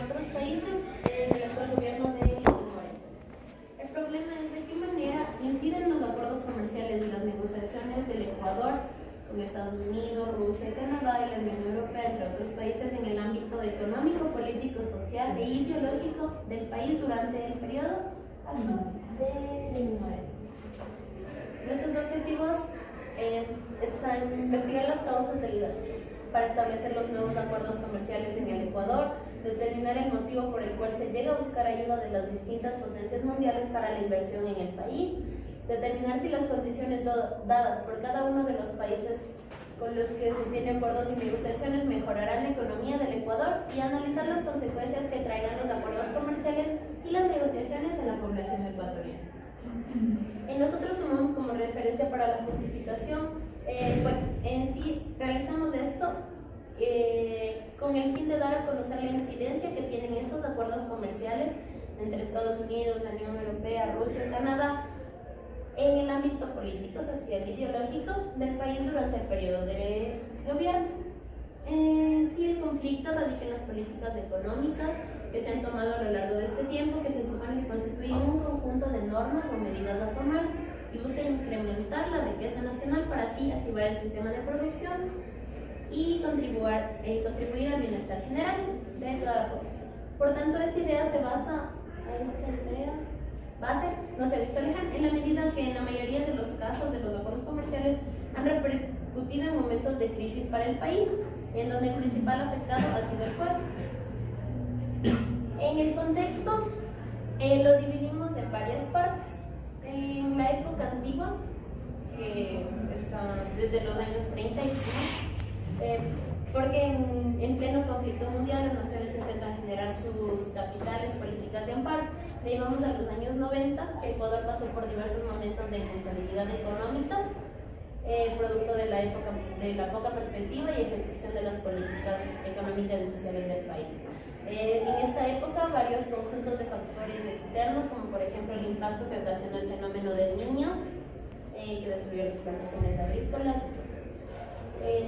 otros países en el actual gobierno de Moreno. El problema es de qué manera inciden los acuerdos comerciales y las negociaciones del Ecuador con Estados Unidos, Rusia, Canadá y la Unión Europea, entre otros países, en el ámbito económico, político, social e ideológico del país durante el periodo actual de Lenín Moreno. Nuestros objetivos están en investigar las causas para establecer los nuevos acuerdos comerciales en el Ecuador, determinar el motivo por el cual se llega a buscar ayuda de las distintas potencias mundiales para la inversión en el país, determinar si las condiciones dadas por cada uno de los países con los que se tienen acuerdos y negociaciones mejorarán la economía del Ecuador y analizar las consecuencias que traerán los acuerdos comerciales y las negociaciones en la población ecuatoriana. Nosotros tomamos como referencia para la justificación, en sí realizamos esto con el fin de dar a conocer la incidencia que tienen estos acuerdos comerciales entre Estados Unidos, la Unión Europea, Rusia y Canadá en el ámbito político, social e ideológico del país durante el periodo de gobierno. En sí, el conflicto radica en las políticas económicas que se han tomado a lo largo de este tiempo, que se supone que constituyen un conjunto de normas o medidas a tomarse y buscan incrementar la riqueza nacional para así activar el sistema de producción y contribuir al bienestar general de toda la población. Por tanto, esta idea no se ha visto lejana en la medida que en la mayoría de los casos de los acuerdos comerciales han repercutido en momentos de crisis para el país, en donde el principal afectado ha sido el pueblo. En el contexto, lo dividimos en varias partes. En la época antigua, que está desde los años 30 y porque en pleno conflicto mundial las naciones intentan generar sus capitales, políticas de amparo. Llegamos a los años 90, que Ecuador pasó por diversos momentos de inestabilidad económica, producto de la poca perspectiva y ejecución de las políticas económicas y sociales del país. En esta época, varios conjuntos de factores externos, como por ejemplo el impacto que ocasionó el fenómeno del Niño, que destruyó las plantaciones agrícolas,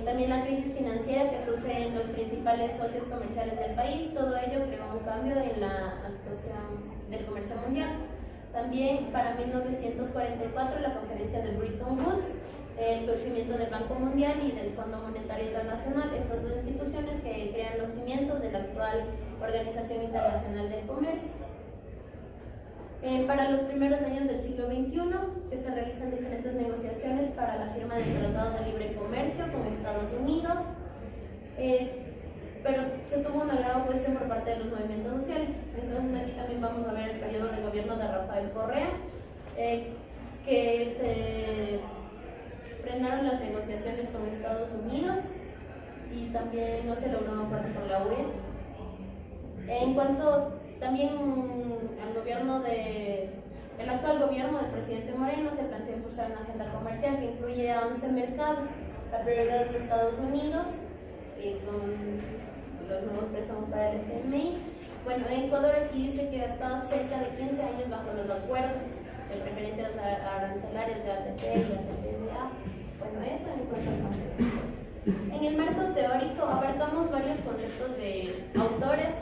también la crisis financiera que surge en los principales socios comerciales del país, todo ello creó un cambio en la actuación del comercio mundial. También para 1944 la conferencia de Bretton Woods, el surgimiento del Banco Mundial y del Fondo Monetario Internacional, estas dos instituciones que crean los cimientos de la actual Organización Internacional del Comercio. Para los primeros años del siglo XXI, que se realizan diferentes negociaciones para la firma del Tratado de Libre Comercio con Estados Unidos, pero se tuvo una gran oposición por parte de los movimientos sociales. Entonces aquí también vamos a ver el periodo de gobierno de Rafael Correa, que se frenaron las negociaciones con Estados Unidos y también no se logró un acuerdo con la UE. En cuanto también al el actual gobierno del presidente Moreno se planteó impulsar una agenda comercial que incluye a 11 mercados. La prioridad es de Estados Unidos, con los nuevos préstamos para el FMI. Bueno, Ecuador aquí dice que ha estado cerca de 15 años bajo los acuerdos de preferencias arancelarias de ATP y ATPDA. Bueno, eso en cuanto al contexto. En el marco teórico abarcamos varios conceptos de autores,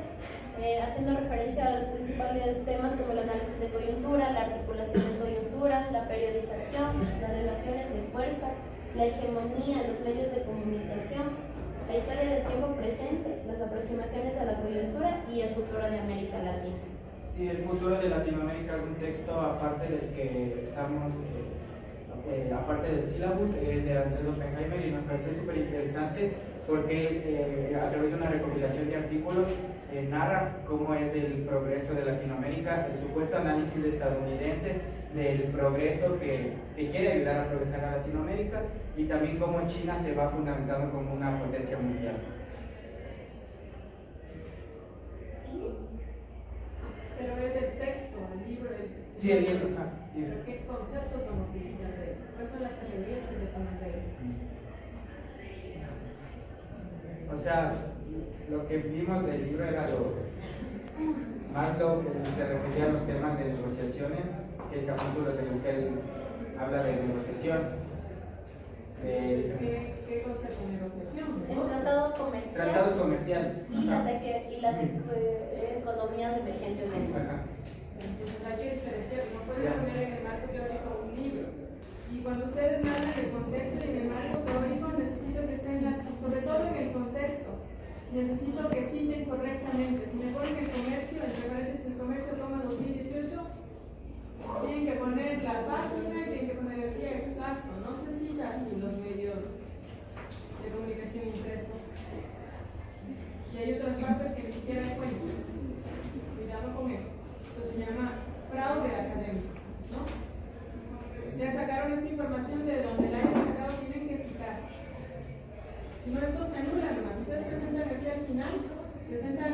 haciendo referencia a los principales temas como el análisis de coyuntura, la articulación de coyuntura, la periodización, las relaciones de fuerza, la hegemonía, los medios de comunicación, la historia del tiempo presente, las aproximaciones a la coyuntura y el futuro de América Latina. Sí, el futuro de Latinoamérica es un texto aparte del que estamos, aparte del sílabus, es de Andrés Oppenheimer y nos parece súper interesante porque a través de una recopilación de artículos narra cómo es el progreso de Latinoamérica, el supuesto análisis estadounidense del progreso que quiere ayudar a progresar a Latinoamérica y también cómo China se va fundamentando como una potencia mundial. Pero es el texto, el libro. Sí, el libro. ¿Pero qué conceptos son utilizados de él? ¿Cuáles son las teorías que le toman de él? O sea, lo que vimos del libro era más lo que se refería a los temas de negociaciones, que el capítulo de lo que él habla de negociaciones. ¿Qué ¿Qué concepto de negociación? El tratado comercial. Tratados comerciales. Y las de economías emergentes del mundo. Ajá. Entonces hay que diferenciar, no pueden poner en el marco teórico un libro. Y cuando ustedes me hablan del contexto y en el marco teórico, necesito que estén sobre todo en el contexto, necesito que citen correctamente. Si me ponen el comercio, entre paréntesis, el comercio toma 2018, tienen que poner la página y tienen que poner el día exacto. No se cita así los medios de comunicación impresos. Y hay otras partes que ni siquiera cuentan. Cuidado con eso. Esto se llama fraude académico, ¿no? Ya sacaron esta información de donde la hayan sacado, tienen que citar. Si no, esto se anula nomás. Ustedes presentan así al final, presentan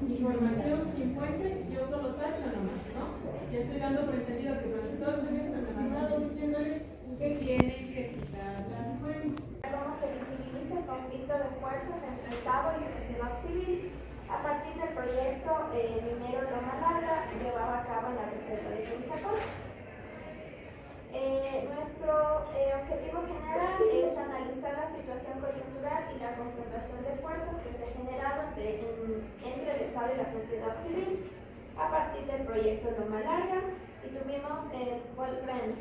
información sin fuente, yo solo tacho nomás, ¿no? Y estoy dando por entendido que durante todos los años me han estado diciéndoles que tienen que citar las fuentes. Cómo se visibiliza el conflicto de fuerzas entre Estado y sociedad civil a partir del proyecto minero Loma Larga llevado a cabo en la reserva de Quimsacocha. Nuestro objetivo general es analizar la situación coyuntural y la confrontación de fuerzas que se ha generado entre el Estado y la sociedad civil a partir del proyecto Loma Larga. Y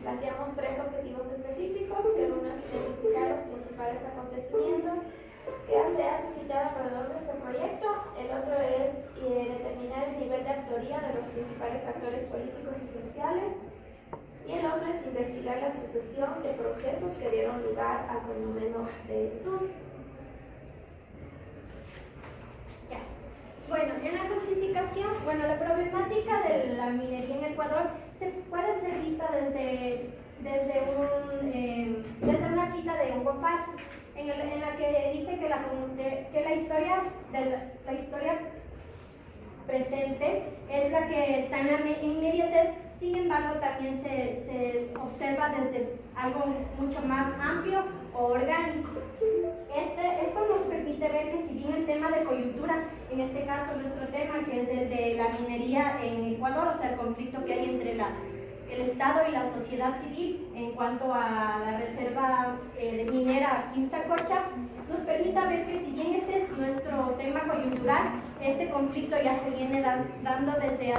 planteamos tres objetivos específicos, que uno es identificar los principales acontecimientos que se ha suscitado alrededor de este proyecto, el otro es determinar el nivel de autoría de los principales actores políticos y sociales, y el otro es investigar la sucesión de procesos que dieron lugar al fenómeno de estudio. Bueno, en la justificación, la problemática de la minería en Ecuador se puede ser vista desde una cita de Hugo Faz, en la que dice que la historia presente es la que está en la inmediatez. Sin embargo, también se observa desde algo mucho más amplio o orgánico. Esto nos permite ver que si bien el tema de coyuntura, en este caso nuestro tema, que es el de la minería en Ecuador, o sea, el conflicto que hay entre el Estado y la sociedad civil en cuanto a la reserva minera Quimsacocha, nos permite ver que si bien este es nuestro tema coyuntural, este conflicto ya se viene dando desde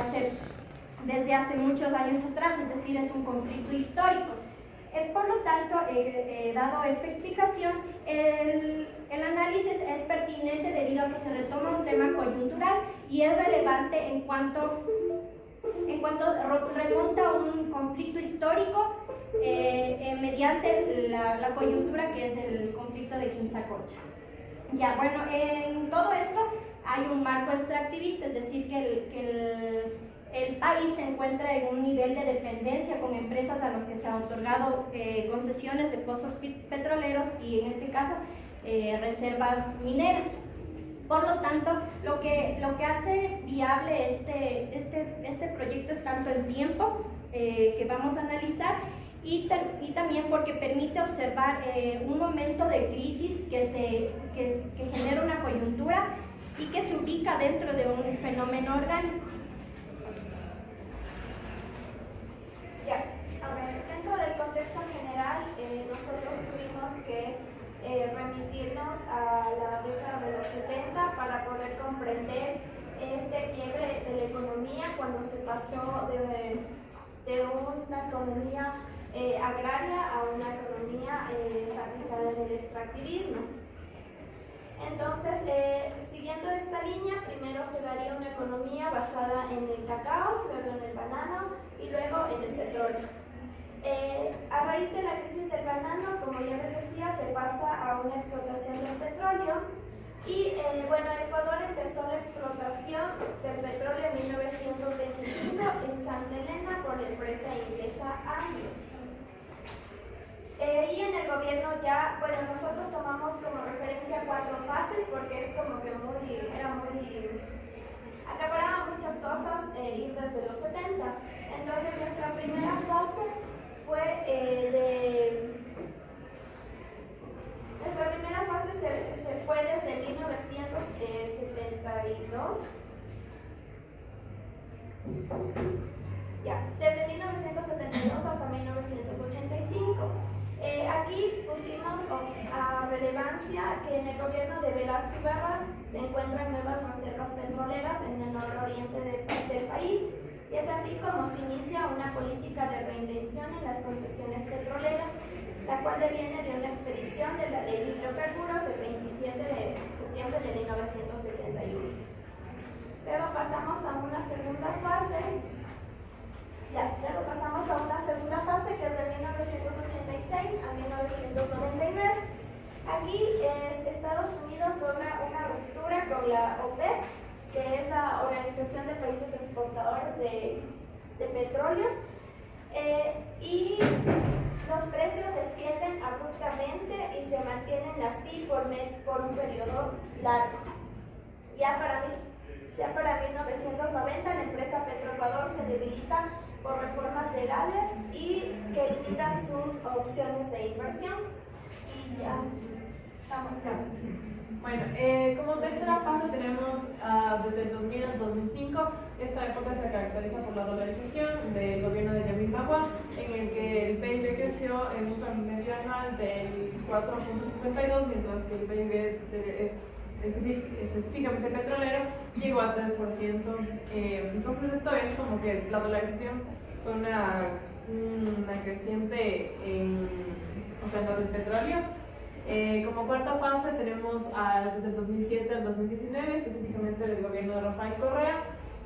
hace muchos años atrás, es decir, es un conflicto histórico. Por lo tanto, dado esta explicación, el análisis es pertinente debido a que se retoma un tema coyuntural y es relevante en cuanto remonta a un conflicto histórico mediante la coyuntura que es el conflicto de Quimsacocha. Ya, bueno, en todo esto hay un marco extractivista, es decir, que el país se encuentra en un nivel de dependencia con empresas a los que se han otorgado concesiones de pozos petroleros y en este caso reservas mineras. Por lo tanto, lo que hace viable este proyecto es tanto el tiempo que vamos a analizar y también porque permite observar un momento de crisis que genera una coyuntura y que se ubica dentro de un fenómeno orgánico. Ya, a ver, dentro del contexto general, nosotros tuvimos que remitirnos a la década de los 70 para poder comprender este quiebre de la economía cuando se pasó de una economía agraria a una economía enfatizada en el extractivismo. Entonces, siguiendo esta línea, primero se daría una economía basada en el cacao, luego en el banano y luego en el petróleo. A raíz de la crisis del banano, como ya les decía, se pasa a una explotación del petróleo y Ecuador empezó la explotación del petróleo en 1925 en Santa Elena por la empresa inglesa Anglo. Y en el gobierno nosotros tomamos como referencia 4 fases porque es como que acaparaba muchas cosas ir desde los 70. Entonces nuestra primera fase fue se fue desde 1972. Desde 1972 hasta 1985. Aquí pusimos a relevancia que en el gobierno de Velasco Ibarra se encuentran nuevas reservas petroleras en el nororiente del país, y es así como se inicia una política de reinvención en las concesiones petroleras, la cual deviene de una expedición de la Ley de Hidrocarburos del 27 de septiembre de 1971. Luego pasamos a una segunda fase. Luego pasamos a una segunda fase que es de 1986 a 1999. Aquí Estados Unidos logra una ruptura con la OPEP, que es la Organización de Países Exportadores de Petróleo, y los precios descienden abruptamente y se mantienen así por un periodo largo. Ya para 1990 la empresa Petroecuador se debilita por reformas legales y que limitan sus opciones de inversión. Y ya estamos casi. Bueno, como tercera fase tenemos desde el 2000 al 2005. Esta época se caracteriza por la dolarización del gobierno de Yamin Bagua, en el que el PIB creció en un promedio anual del 4.52, mientras que el PIB específicamente petrolero llegó a 3%. Entonces esto es como que la dolarización fue una creciente en lo del petróleo. Como cuarta fase tenemos desde el 2007 al 2019, específicamente del gobierno de Rafael Correa,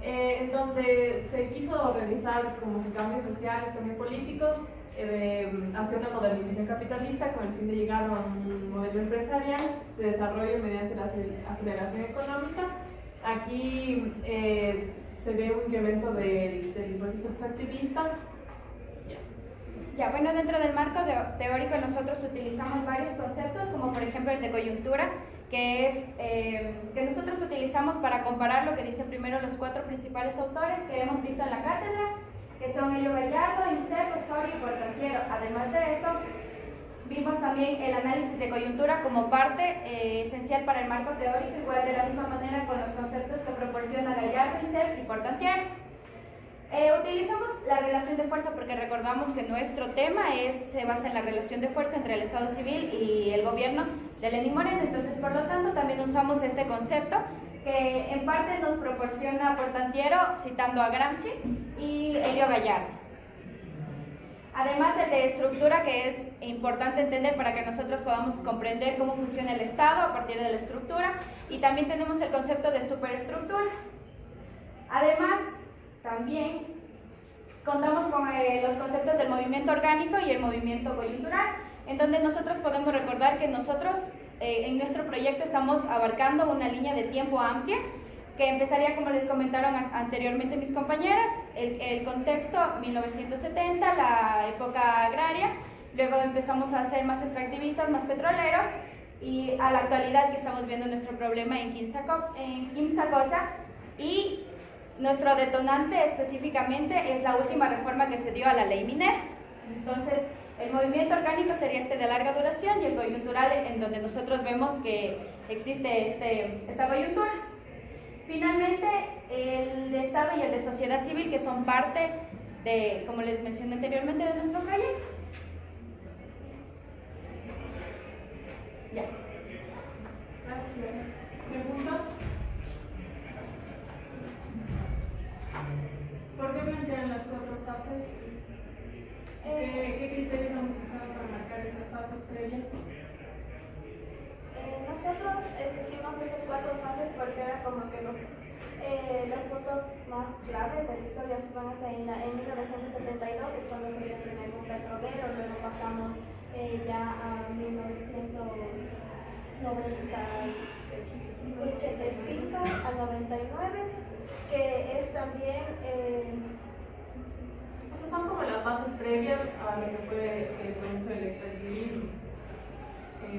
en donde se quiso realizar como que cambios sociales, cambios políticos, hacia una modernización capitalista con el fin de llegar a un modelo empresarial de desarrollo mediante la aceleración económica. Aquí se ve un incremento del proceso extractivista. Ya, bueno, dentro del marco teórico nosotros utilizamos varios conceptos, como por ejemplo el de coyuntura, que es que nosotros utilizamos para comparar lo que dicen primero los cuatro principales autores que hemos visto en la cátedra, que son Elio Gallardo, Insep, Osorio y Portantiero. Además de eso, vimos también el análisis de coyuntura como parte esencial para el marco teórico, igual de la misma manera con los conceptos que proporciona Gallardo, Insep y Portantiero. Utilizamos la relación de fuerza porque recordamos que nuestro tema se basa en la relación de fuerza entre el Estado civil y el gobierno de Lenín Moreno. Entonces, por lo tanto, también usamos este concepto que en parte nos proporciona Portantiero citando a Gramsci y Elio Gallardo. Además, el de estructura, que es importante entender para que nosotros podamos comprender cómo funciona el Estado a partir de la estructura, y también tenemos el concepto de superestructura. Además, también contamos con los conceptos del movimiento orgánico y el movimiento coyuntural, en donde nosotros podemos recordar que nosotros en nuestro proyecto estamos abarcando una línea de tiempo amplia, que empezaría, como les comentaron anteriormente mis compañeras, el contexto 1970, la época agraria, luego empezamos a ser más extractivistas, más petroleros, y a la actualidad que estamos viendo nuestro problema en Quimsacocha, y nuestro detonante específicamente es la última reforma que se dio a la ley minera. Entonces, el movimiento orgánico sería este de larga duración y el coyuntural en donde nosotros vemos que existe esta coyuntura. Finalmente, el de Estado y el de sociedad civil, que son parte de, como les mencioné anteriormente, de nuestro proyecto. Ya. Gracias. ¿Preguntas? ¿Por qué plantean las cuatro fases? ¿Qué criterios han utilizado para marcar esas fases previas? Nosotros escogimos esas cuatro fases porque era como que los puntos más claves de la historia. Supongo que en 1972 es cuando se dio el primer boom petrolero, luego pasamos ya a 1985 al 99, que es también Esas son como las fases previas a lo que fue el comienzo del extractivismo.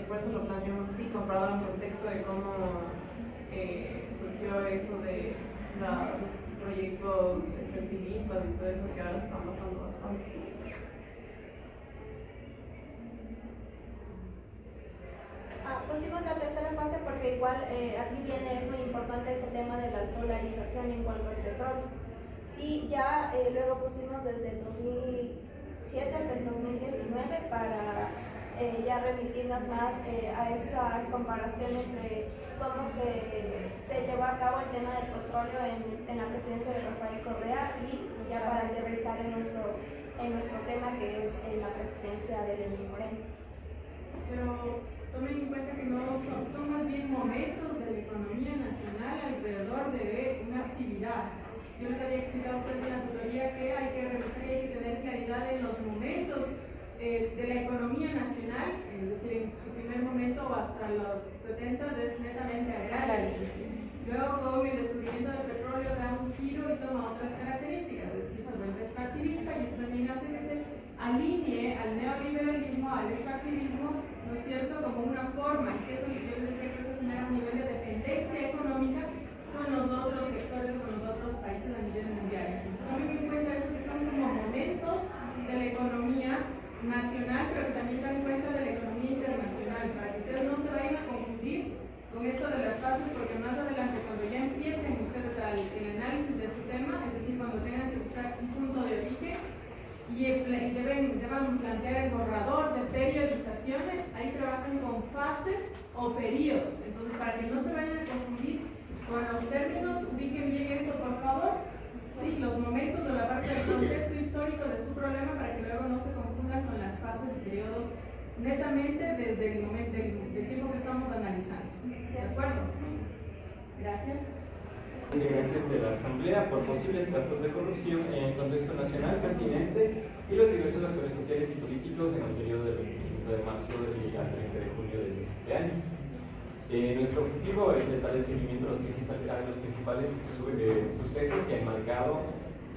Por eso lo planteamos así, comparado en el contexto de cómo surgió esto de los proyectos extractivistas y todo eso que ahora están pasando bastante. Pusimos la tercera fase porque igual aquí viene, es muy importante este tema de la dolarización en cuanto al petróleo. Y ya luego pusimos desde el 2007 hasta el 2019 para ya remitirnos más a esta comparación entre cómo se llevó a cabo el tema del petróleo en la presidencia de Rafael Correa y ya para aterrizar en nuestro tema que es la presidencia de Lenín Moreno. Pero tomen en cuenta que no son más bien momentos de la economía nacional alrededor de una actividad. Yo les había explicado a ustedes en la tutoría que hay que revisar y hay que tener claridad en los momentos de la economía nacional, es decir, en su primer momento hasta los 70 es netamente agraria. Luego con el descubrimiento del petróleo da un giro y toma otras características, es decir, se vuelve extractivista y eso también hace que se alinee al neoliberalismo, al extractivismo, ¿no es cierto?, como una forma, y que eso, yo les decía que eso genera un nivel de dependencia económica con los otros sectores, con los otros países a nivel mundial. Entonces, tomen en cuenta eso que son como momentos de la economía nacional, pero que también dan cuenta de la economía internacional, para que ustedes no se vayan a confundir con esto de las fases, porque más adelante, cuando ya empiecen ustedes el análisis de su tema, es decir, cuando tengan que buscar un punto de origen, y deban plantear el borrador de periodizaciones, ahí trabajan con fases o periodos. Entonces, para que no se vayan a confundir con los términos, ubiquen bien eso, por favor. Sí, los momentos o la parte del contexto histórico de su problema, para que luego no se confundan con las fases y periodos netamente desde el momento del tiempo que estamos analizando. ¿De acuerdo? Gracias. Integrantes de la Asamblea por posibles casos de corrupción en el contexto nacional pertinente y los diversos actores sociales y políticos en el periodo del 25 de marzo al 30 de junio de este año. Nuestro objetivo es darle seguimiento a los principales sucesos que han marcado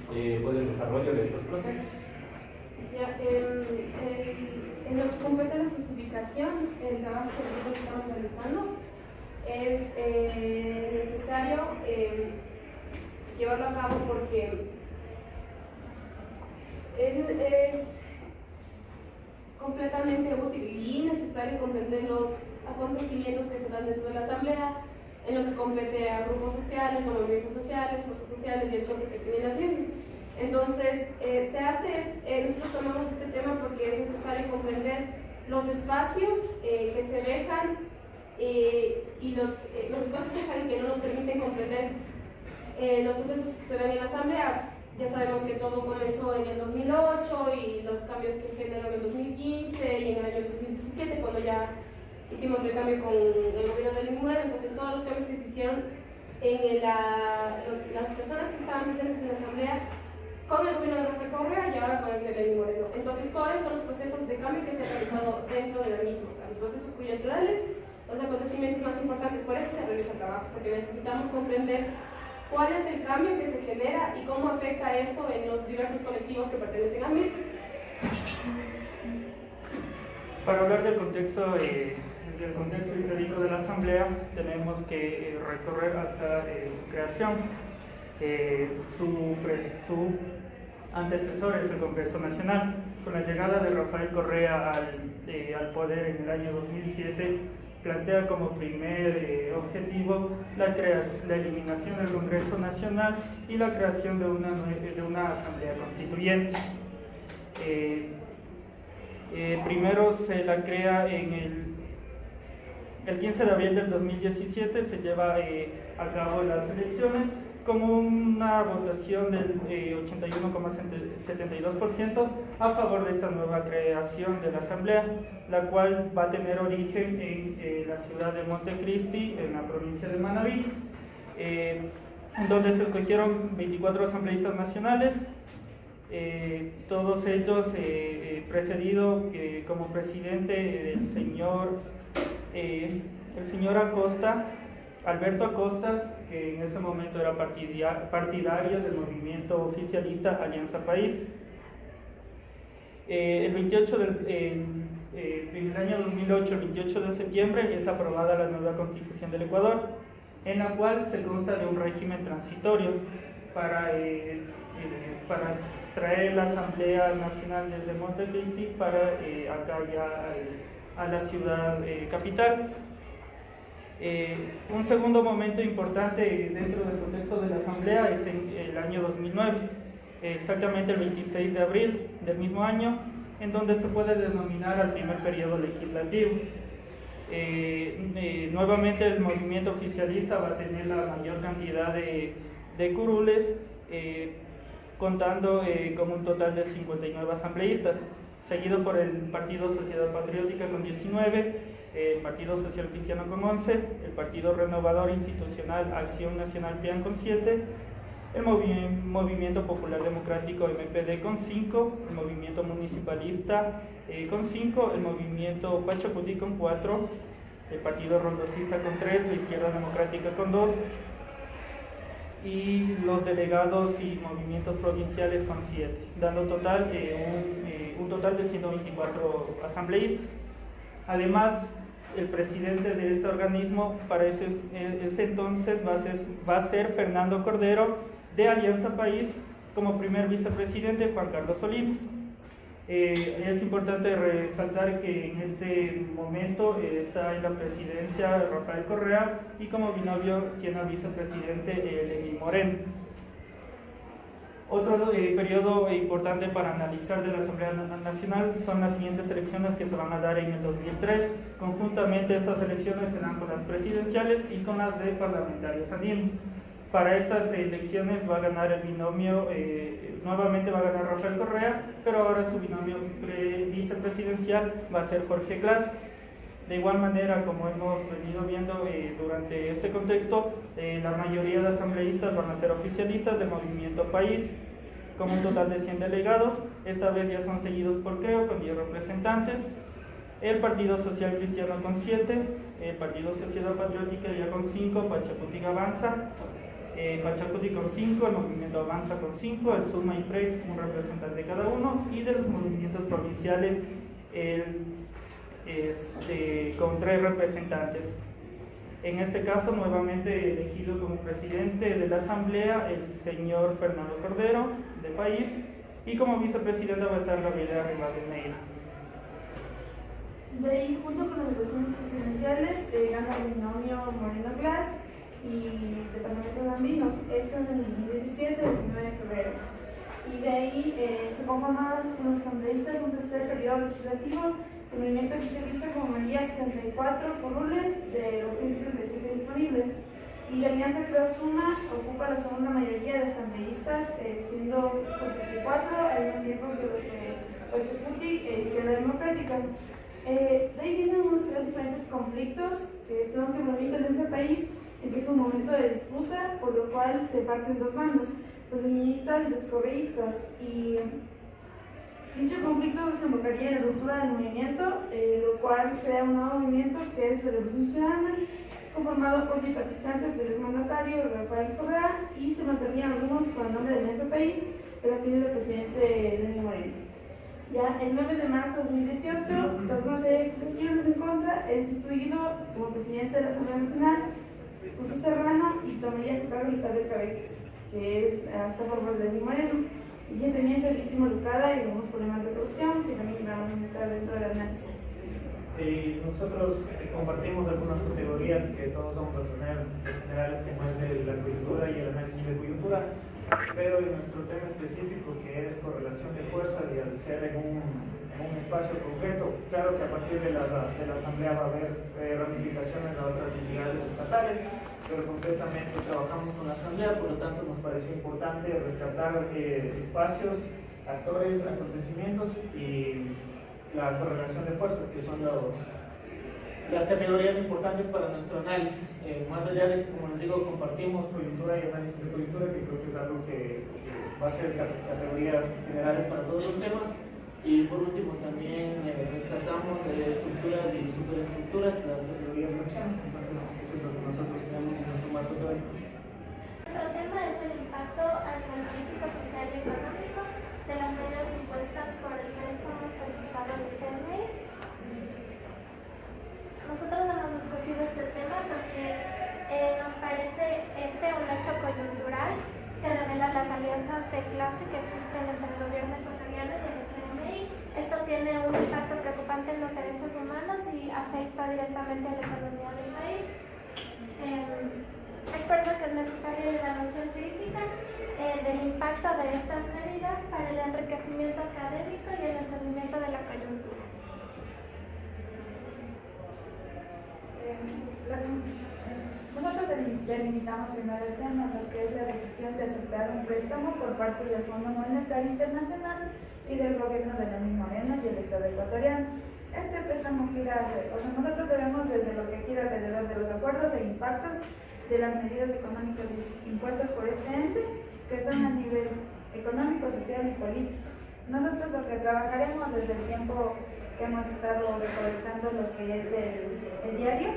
el desarrollo de estos procesos. Ya, en lo que compete a la justificación, el trabajo que nosotros estamos realizando es necesario llevarlo a cabo porque es completamente útil y necesario comprender los acontecimientos que se dan dentro de la Asamblea en lo que compete a grupos sociales, a movimientos sociales, fuerzas sociales y el choque que tienen las mismas. Entonces, nosotros tomamos este tema porque es necesario comprender los espacios que se dejan y los espacios que dejan y que no nos permiten comprender los procesos que se dan en la Asamblea. Ya sabemos que todo comenzó en el 2008 y los cambios que generó en el 2015 y en el año 2017, cuando ya hicimos el cambio con el gobierno de Lenín Moreno. Entonces, todos los cambios que se hicieron en las personas que estaban presentes en la Asamblea con el gobierno de Rafael Correa y ahora con el de Lenín Moreno. Entonces, ¿cuáles son los procesos de cambio que se han realizado dentro de la misma? O sea, los procesos coyunturales, los acontecimientos más importantes. Por eso se realiza el trabajo, porque necesitamos comprender cuál es el cambio que se genera y cómo afecta esto en los diversos colectivos que pertenecen al mismo. Para hablar del contexto histórico de la Asamblea, tenemos que recorrer hasta su creación. Su antecesor es el Congreso Nacional. Con la llegada de Rafael Correa al poder en el año 2007, plantea como primer objetivo la eliminación del Congreso Nacional y la creación de una Asamblea Constituyente. Primero se la crea el 15 de abril del 2017, se lleva a cabo las elecciones con una votación del 81,72% a favor de esta nueva creación de la Asamblea, la cual va a tener origen en la ciudad de Montecristi, en la provincia de Manabí, donde se escogieron 24 asambleístas nacionales, todos ellos precedido como presidente el señor Acosta, Alberto Acosta, que en ese momento era partidario del movimiento oficialista Alianza País. En el año 2008, el 28 de septiembre, es aprobada la nueva Constitución del Ecuador, en la cual se consta de un régimen transitorio para traer la Asamblea Nacional desde Montecristi para acá ya a la ciudad capital. Un segundo momento importante dentro del contexto de la Asamblea es en el año 2009, exactamente el 26 de abril del mismo año, en donde se puede denominar al primer periodo legislativo. Nuevamente el movimiento oficialista va a tener la mayor cantidad de curules, contando con un total de 59 asambleístas, seguido por el Partido Sociedad Patriótica con 19, el Partido Social Cristiano con 11, el Partido Renovador Institucional Acción Nacional PIAN con 7, el Movimiento Popular Democrático MPD con 5, el Movimiento Municipalista con 5, el Movimiento Pachacutí con 4, el Partido Rondocista con 3, la Izquierda Democrática con 2, y los delegados y movimientos provinciales con 7, dando total, un total de 124 asambleístas. Además, el presidente de este organismo para ese entonces va a ser Fernando Cordero, de Alianza País, como primer vicepresidente Juan Carlos Olimas. Es importante resaltar que en este momento está en la presidencia Rafael Correa y como binomio tiene al vicepresidente Lenín Moreno. Otro periodo importante para analizar de la Asamblea Nacional son las siguientes elecciones que se van a dar en el 2003. Conjuntamente estas elecciones serán con las presidenciales y con las de parlamentarios andinos. Para estas elecciones va a ganar el binomio, nuevamente va a ganar Rafael Correa, pero ahora su binomio vicepresidencial va a ser Jorge Glass. De igual manera, como hemos venido viendo durante este contexto, la mayoría de asambleístas van a ser oficialistas del Movimiento País, con un total de 100 delegados. Esta vez ya son seguidos por Creo, con 10 representantes. El Partido Social Cristiano con 7, el Partido Sociedad Patriótica ya con 5, Pachacutí Avanza, Pachacutí con 5, el Movimiento Avanza con 5, el SUMA y PRE un representante cada uno, y de los movimientos provinciales con 3 representantes. En este caso, nuevamente elegido como presidente de la Asamblea el señor Fernando Cordero, de País, y como vicepresidenta va a estar Gabriela Rivadeneira. De ahí, junto con las elecciones presidenciales, gana el binomio Moreno Glass y Departamento de Andinos. Esto es en el 2017, 19 de febrero. Y de ahí se conforman los asambleístas un tercer periodo legislativo. El movimiento oficialista con mayoría 74 curules de los 137 disponibles. Y la Alianza Creo Suma ocupa la segunda mayoría de asambleístas, siendo 44 al mismo tiempo que los de Pachacutí e Izquierda Democrática. De ahí vienen unos 3 diferentes conflictos, que son que el movimiento en ese país empieza un momento de disputa, por lo cual se parten 2 bandos, los feministas y los correístas. Y dicho conflicto desembocaría en la ruptura del movimiento, lo cual crea un nuevo movimiento que es la Revolución Ciudadana, conformado por simpatizantes del exmandatario Rafael Correa, y se mantenían algunos con el nombre de Alianza País, pero a fines del presidente Lenín Moreno. Ya el 9 de marzo de 2018, tras una serie de acusaciones en contra, es instituido como presidente de la Asamblea Nacional José Serrano, y tomaría su cargo Elizabeth Cabezas, que es hasta por de Lenín Moreno, y quien también se ha visto involucrada en algunos problemas de corrupción que también vamos a entrar dentro del análisis. Nosotros compartimos algunas categorías que todos vamos a tener generales, como es la coyuntura y el análisis de coyuntura, pero en nuestro tema específico, que es correlación de fuerzas, y al ser en un espacio concreto, claro que a partir de la Asamblea va a haber ramificaciones a otras entidades estatales, pero concretamente trabajamos con la Asamblea, por lo tanto nos pareció importante rescatar espacios, actores, acontecimientos y la correlación de fuerzas, que son las categorías importantes para nuestro análisis. Más allá de que, como les digo, compartimos coyuntura y análisis de coyuntura, que creo que es algo que va a ser categorías generales para todos los temas. Y por último también rescatamos estructuras y superestructuras, las categorías máximas. Entonces, eso es lo que nosotros tenemos en nuestro marco teórico. Nuestro tema es el impacto al político, social y económico de las medidas impuestas por el préstamo solicitado del FMI. Nosotros hemos escogido este tema porque nos parece un hecho coyuntural que revela las alianzas de clase que existen entre el gobierno ecuatoriano y el FMI. Esto tiene un impacto preocupante en los derechos humanos y afecta directamente a la economía del país. Es por eso que es necesaria la evaluación crítica del impacto de estas medidas para el enriquecimiento académico y el entendimiento de Nosotros delimitamos primero el tema, lo que es la decisión de aceptar un préstamo por parte del Fondo Monetario Internacional y del gobierno de Lenín Moreno y el Estado ecuatoriano. Este préstamo gira, nosotros debemos desde lo que gira alrededor de los acuerdos e impactos de las medidas económicas impuestas por este ente, que son a nivel económico, social y político. Nosotros lo que trabajaremos desde el tiempo que hemos estado recolectando lo que es el diario,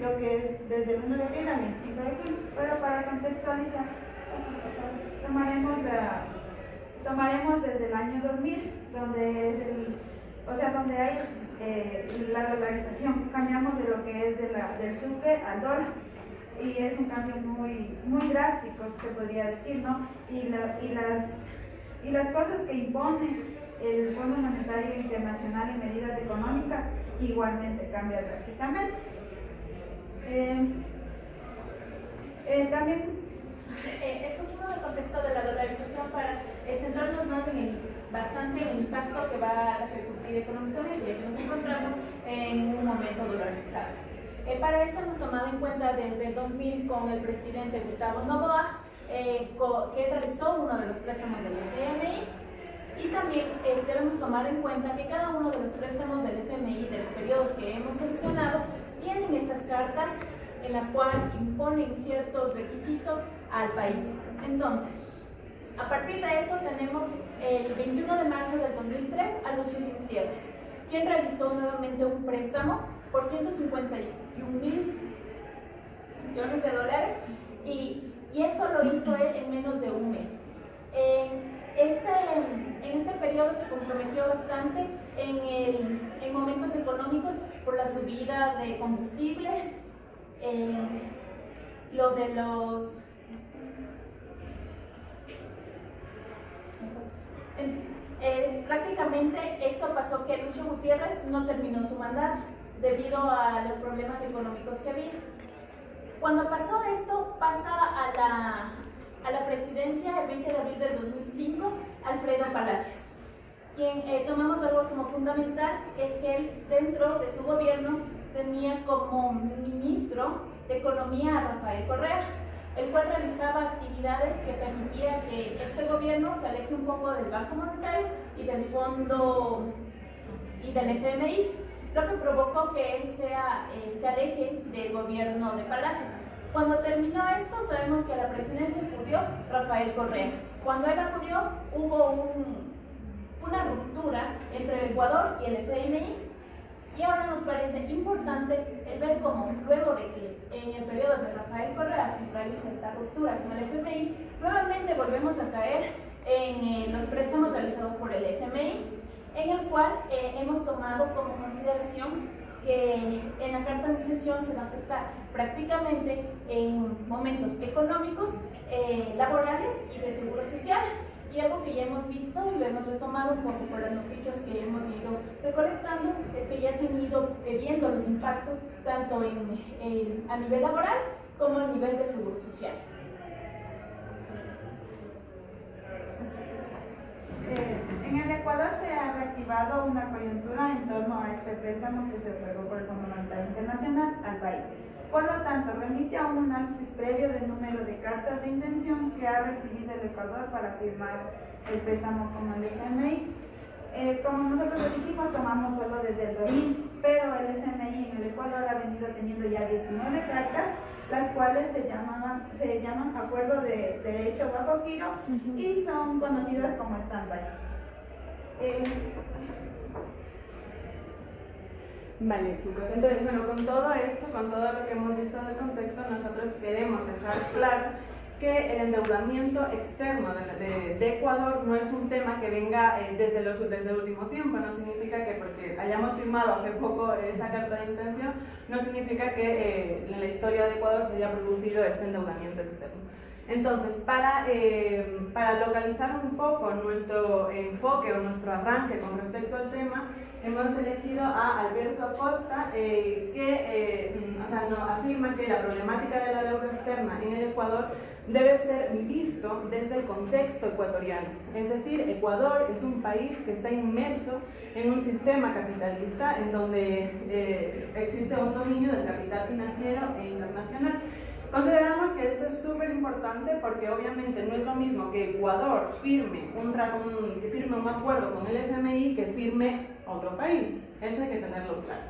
lo que es desde el 1 de abril al 25 de julio, pero para contextualizar, tomaremos desde el año 2000, donde es donde hay la dolarización, cambiamos de lo que es del sucre al dólar, y es un cambio muy drástico, se podría decir, ¿no? Y las cosas que impone el Fondo Monetario Internacional en medidas económicas igualmente cambian drásticamente. También escogimos el contexto de la dolarización para centrarnos más en bastante el impacto que va a repercutir económicamente, ya que nos encontramos en un momento dolarizado. Para eso hemos tomado en cuenta desde el 2000 con el presidente Gustavo Noboa, que realizó uno de los préstamos del FMI, y también debemos tomar en cuenta que cada uno de los préstamos del FMI de los periodos que hemos seleccionado tienen estas cartas en la cual imponen ciertos requisitos al país. Entonces, a partir de esto tenemos el 21 de marzo del 2003 a Lucio Gutiérrez, quien realizó nuevamente un préstamo por 151.000 millones de dólares, y esto lo hizo él en menos de un mes. En este periodo se comprometió bastante en momentos económicos por la subida de combustibles, lo de los prácticamente esto pasó que Lucio Gutiérrez no terminó su mandato debido a los problemas económicos que había. Cuando pasó esto, pasa a la presidencia el 20 de abril del 2005 Alfredo Palacios, quien tomamos algo como fundamental, es que él dentro de su gobierno tenía como ministro de Economía a Rafael Correa, el cual realizaba actividades que permitía que este gobierno se aleje un poco del Banco Monetario y del Fondo y del FMI, lo que provocó que él se aleje del gobierno de Palacios. Cuando terminó esto, sabemos que a la presidencia acudió Rafael Correa. Cuando él acudió, hubo una ruptura entre el Ecuador y el FMI, y ahora nos parece importante el ver cómo, luego de que en el periodo de Rafael Correa se realiza esta ruptura con el FMI, nuevamente volvemos a caer en los préstamos realizados por el FMI, en el cual hemos tomado como consideración que en la carta de intención se va a afectar prácticamente en momentos económicos, laborales y de seguro social. Y algo que ya hemos visto y lo hemos retomado un poco por las noticias que hemos ido recolectando, es que ya se han ido viendo los impactos tanto a nivel laboral como a nivel de seguro social. En el Ecuador se ha reactivado una coyuntura en torno a este préstamo que se otorgó por el Fondo Monetario Internacional al país. Por lo tanto, remite a un análisis previo del número de cartas de intención que ha recibido el Ecuador para firmar el préstamo con el FMI. Como nosotros lo dijimos, tomamos solo desde el 2000, pero el FMI en el Ecuador ha venido teniendo ya 19 cartas, las cuales se llaman Acuerdo de Derecho Bajo Giro y son conocidas como stand-by. Vale, chicos, entonces, bueno, con todo esto, con todo lo que hemos visto del contexto, nosotros queremos dejar claro que el endeudamiento externo de Ecuador no es un tema que venga desde el último tiempo. No significa que porque hayamos firmado hace poco esta carta de intención, no significa que en la historia de Ecuador se haya producido este endeudamiento externo. Entonces, para localizar un poco nuestro enfoque o nuestro arranque con respecto al tema, hemos elegido a Alberto Acosta, que afirma que la problemática de la deuda externa en el Ecuador debe ser visto desde el contexto ecuatoriano. Es decir, Ecuador es un país que está inmerso en un sistema capitalista en donde existe un dominio del capital financiero e internacional. Consideramos que esto es súper importante porque obviamente no es lo mismo que Ecuador firme un acuerdo con el FMI que firme otro país. Eso hay que tenerlo claro.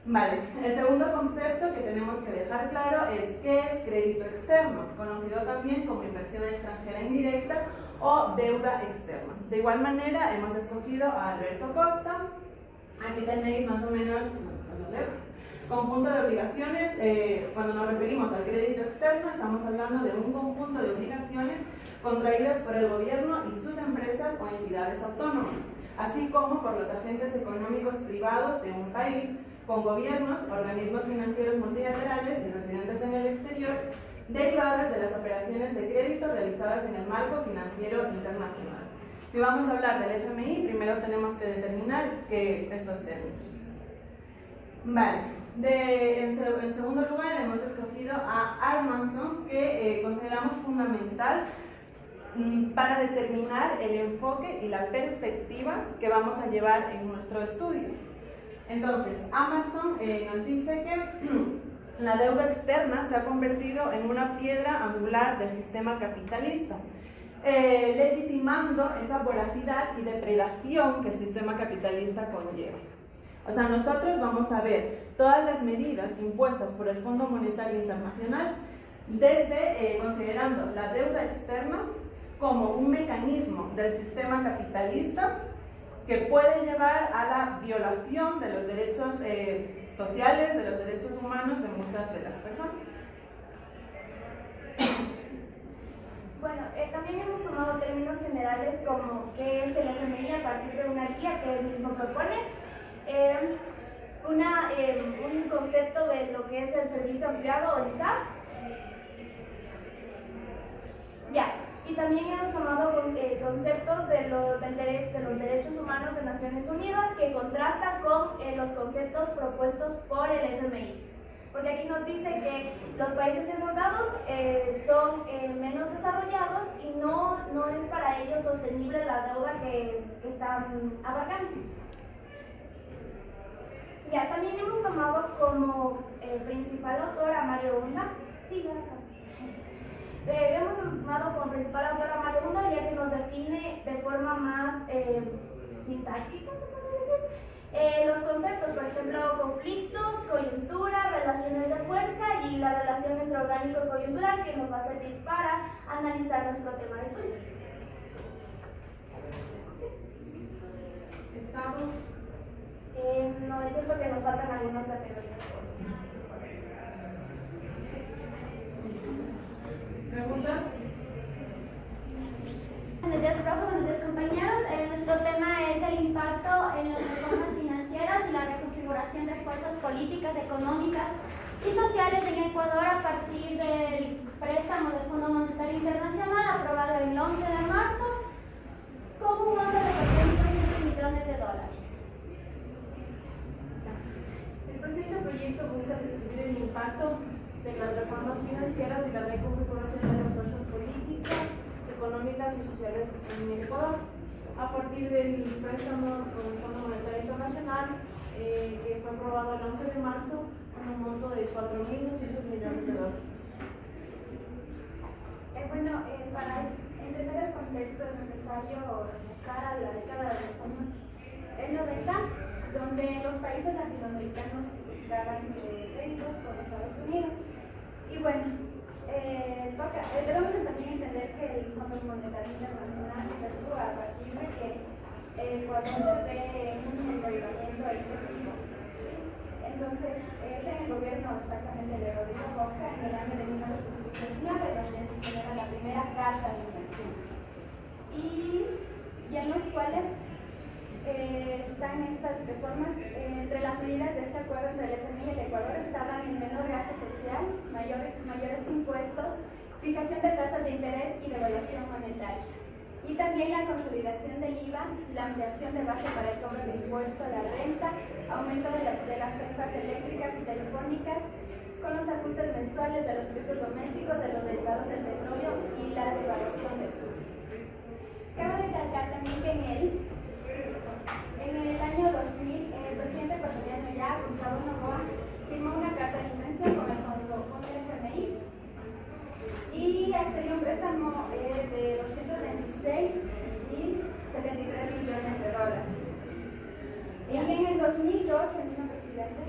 Vale, el segundo concepto que tenemos que dejar claro es qué es crédito externo, conocido también como inversión extranjera indirecta o deuda externa. De igual manera hemos escogido a Alberto Costa. Aquí tenéis más o menos conjunto de obligaciones. Cuando nos referimos al crédito externo estamos hablando de un conjunto de obligaciones contraídas por el gobierno y sus empresas o entidades autónomas, así como por los agentes económicos privados de un país, con gobiernos, organismos financieros multilaterales y residentes en el exterior, derivadas de las operaciones de crédito realizadas en el marco financiero internacional. Si vamos a hablar del FMI, primero tenemos que determinar estos términos. Vale, en segundo lugar hemos escogido a Armanson, que consideramos fundamental para determinar el enfoque y la perspectiva que vamos a llevar en nuestro estudio. Entonces, Amazon nos dice que la deuda externa se ha convertido en una piedra angular del sistema capitalista, legitimando esa voracidad y depredación que el sistema capitalista conlleva. O sea, nosotros vamos a ver todas las medidas impuestas por el Fondo Monetario Internacional desde considerando la deuda externa como un mecanismo del sistema capitalista que puede llevar a la violación de los derechos sociales, de los derechos humanos de muchas de las personas. Bueno, también hemos tomado términos generales como qué es el FMI a partir de una guía que él mismo propone, un concepto de lo que es el servicio ampliado o el SAF. Y también hemos tomado conceptos de los derechos humanos de Naciones Unidas que contrastan con los conceptos propuestos por el FMI. Porque aquí nos dice que los países endeudados son menos desarrollados y no es para ellos sostenible la deuda que están abarcando. También hemos tomado como principal autor a Mario Hunda. Hemos tomado como principal autor a Mario Hunda, ya que nos define de forma más sintáctica, se puede decir, los conceptos, por ejemplo, conflictos, coyuntura, relaciones de fuerza y la relación entre orgánico y coyuntural, que nos va a servir para analizar nuestro tema de estudio. Estamos. No, es cierto que nos faltan algunas categorías. ¿Preguntas? Buenos días, profe, buenos días, compañeros. Nuestro tema es el impacto en las reformas financieras y la reconfiguración de fuerzas políticas, económicas y sociales en Ecuador a partir del préstamo del Fondo Monetario Internacional aprobado el 11 de marzo con un monto de 400 millones de dólares. El presente proyecto busca describir el impacto de las reformas financieras y la reconfiguración de las fuerzas políticas, económicas y sociales en el Ecuador, a partir del préstamo con el Fondo Monetario Internacional que fue aprobado el 11 de marzo con un monto de 4.200 millones de dólares. Para entender el contexto es necesario regresar a la década de los años 90, donde los países latinoamericanos buscaban créditos con Estados Unidos. Y debemos también entender que el Fondo Monetario Internacional se creó a partir de que Ecuador se ve un endeudamiento excesivo. ¿Sí? Entonces, es en el gobierno exactamente de Rodrigo Roca en el año de 1979 donde se genera la primera carta de inversión. Y en los cuales están estas reformas. Entre las medidas de este acuerdo entre el FMI y el Ecuador estaban el menor gasto social, mayores impuestos, fijación de tasas de interés y devaluación monetaria. Y también la consolidación del IVA, la ampliación de base para el cobro de impuesto a la renta, aumento de las tarifas eléctricas y telefónicas, con los ajustes mensuales de los precios domésticos de los derivados del petróleo y la devaluación del sur. Cabe recalcar también que en el año 2000, el presidente ecuatoriano ya, Gustavo Noboa, firmó una carta de intención con el FMI y accedió a un préstamo de 226.073 millones de dólares. Y en el 2002, el mismo presidente.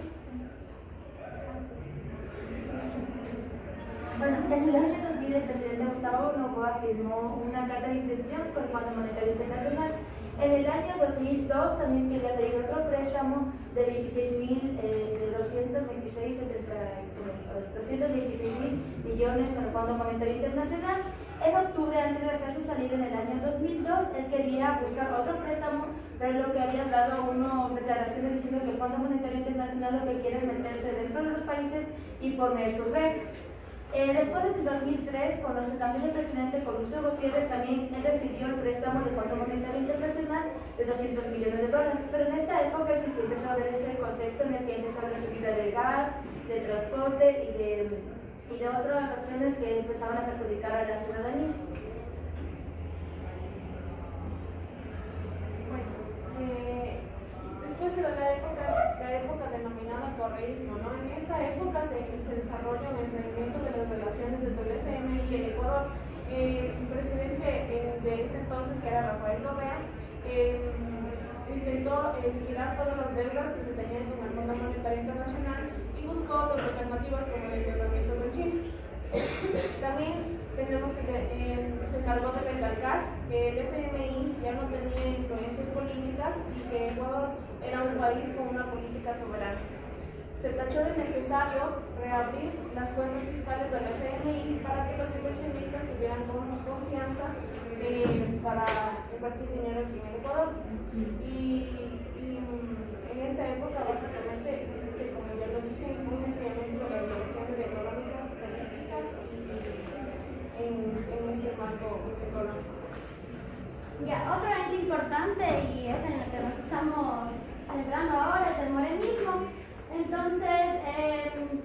Bueno, en el año 2000 el presidente Gustavo Noboa firmó una carta de intención con el Fondo Monetario Internacional. En el año 2002 también que le ha pedido otro préstamo de 226.000 millones con el Fondo Monetario Internacional. En octubre, antes de hacer su salida en el año 2002, él quería buscar otro préstamo, pero lo que habían dado unas declaraciones diciendo que el Fondo Monetario Internacional lo que quiere es meterse dentro de los países y poner sus reglas. Después del 2003, con los cambios del presidente Lucio Gutiérrez, también él recibió el préstamo del Fondo Monetario Internacional de 200 millones de dólares. Pero en esta época empezó a ver ese contexto en el que empezó la subida del gas, del transporte y de otras acciones que empezaban a perjudicar a la ciudadanía. Después de la época denominada correísmo, ¿no? En esta época se desarrolla un enfrentamiento de las relaciones entre el FMI y el Ecuador. El presidente de ese entonces, que era Rafael Correa, intentó liquidar todas las deudas que se tenían con el Fondo Monetario Internacional y buscó otras alternativas como el endeudamiento con China. También tenemos que se encargó de recalcar que el FMI ya no tenía influencias políticas y que Ecuador era un país con una política soberana. Se tachó de necesario reabrir las cuentas fiscales del FMI para que los inversionistas tuvieran confianza para invertir dinero aquí en el Ecuador. Y en esta época básicamente existe, como ya lo dije, un enfriamiento de las relaciones económicas, políticas y en este marco económico. Ya, otro ente importante y es en el que nos estamos centrando ahora es el morenismo. Entonces,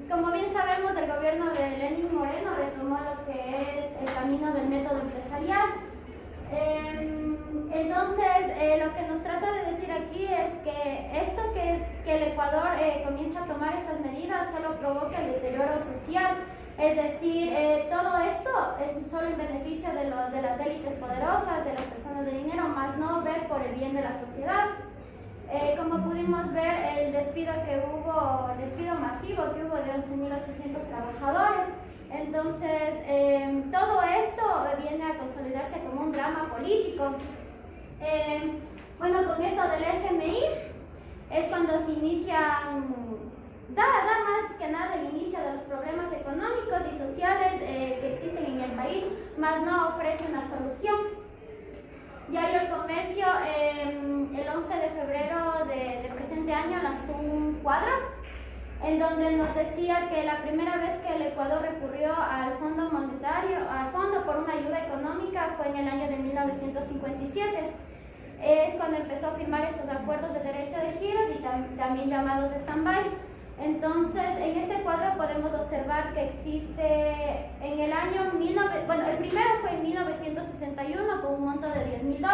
como bien sabemos, el gobierno de Lenín Moreno retomó lo que es el camino del método empresarial. Entonces, lo que nos trata de decir aquí es que esto que el Ecuador comienza a tomar estas medidas solo provoca el deterioro social. Es decir, todo esto es solo en beneficio de las élites poderosas, de las personas de dinero, más no ver por el bien de la sociedad. Como pudimos ver, el despido masivo que hubo de 11.800 trabajadores. Entonces, todo esto viene a consolidarse como un drama político. Bueno, con esto del FMI es cuando se inician, da más que nada el inicio de los problemas económicos y sociales que existen en el país, más no ofrece una solución. Diario El Comercio, el 11 de febrero del presente año, lanzó un cuadro en donde nos decía que la primera vez que el Ecuador recurrió al Fondo Monetario, al fondo por una ayuda económica, fue en el año de 1957. Es cuando empezó a firmar estos acuerdos de derecho de giros y también llamados stand-by. Entonces, en este cuadro podemos observar que existe en el año, el primero fue en 1961 con un monto de $10.000,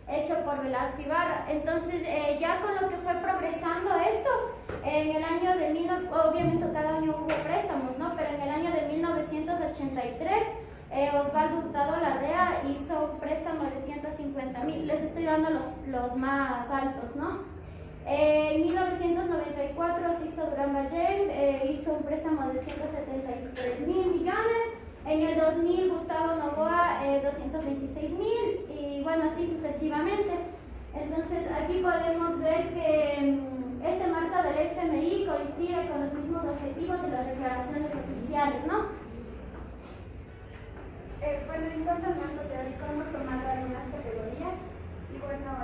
hecho por Velasco Ibarra. Entonces, ya con lo que fue progresando esto, en el año de obviamente cada año hubo préstamos, ¿no? Pero en el año de 1983, Osvaldo Hurtado Larrea hizo un préstamo de 150.000, les estoy dando los más altos, ¿no? En 1994, Sixto Durán Ballén hizo un préstamo de 173.000 millones. En el 2000, Gustavo Noboa 226.000 y bueno, así sucesivamente. Entonces, aquí podemos ver que este marco del FMI coincide con los mismos objetivos de las declaraciones oficiales, ¿no? Bueno, en cuanto al marco teórico, hemos tomado algunas categorías y bueno,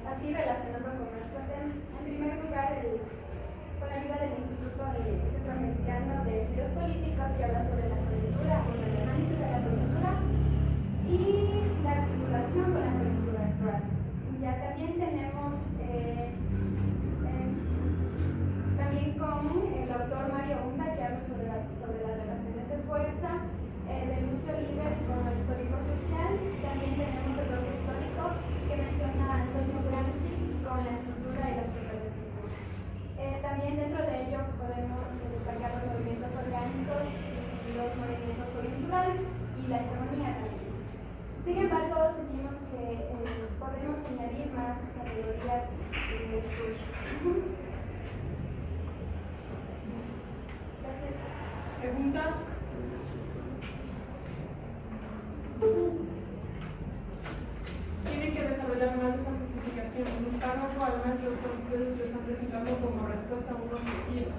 así relacionado con nuestro tema. En primer lugar, con la ayuda del Instituto Centroamericano de Estudios Políticos, que habla sobre la coyuntura, el análisis de la coyuntura y la articulación además de esa justificación en un párrafo, además ustedes lo están presentando como respuesta a un objetivo.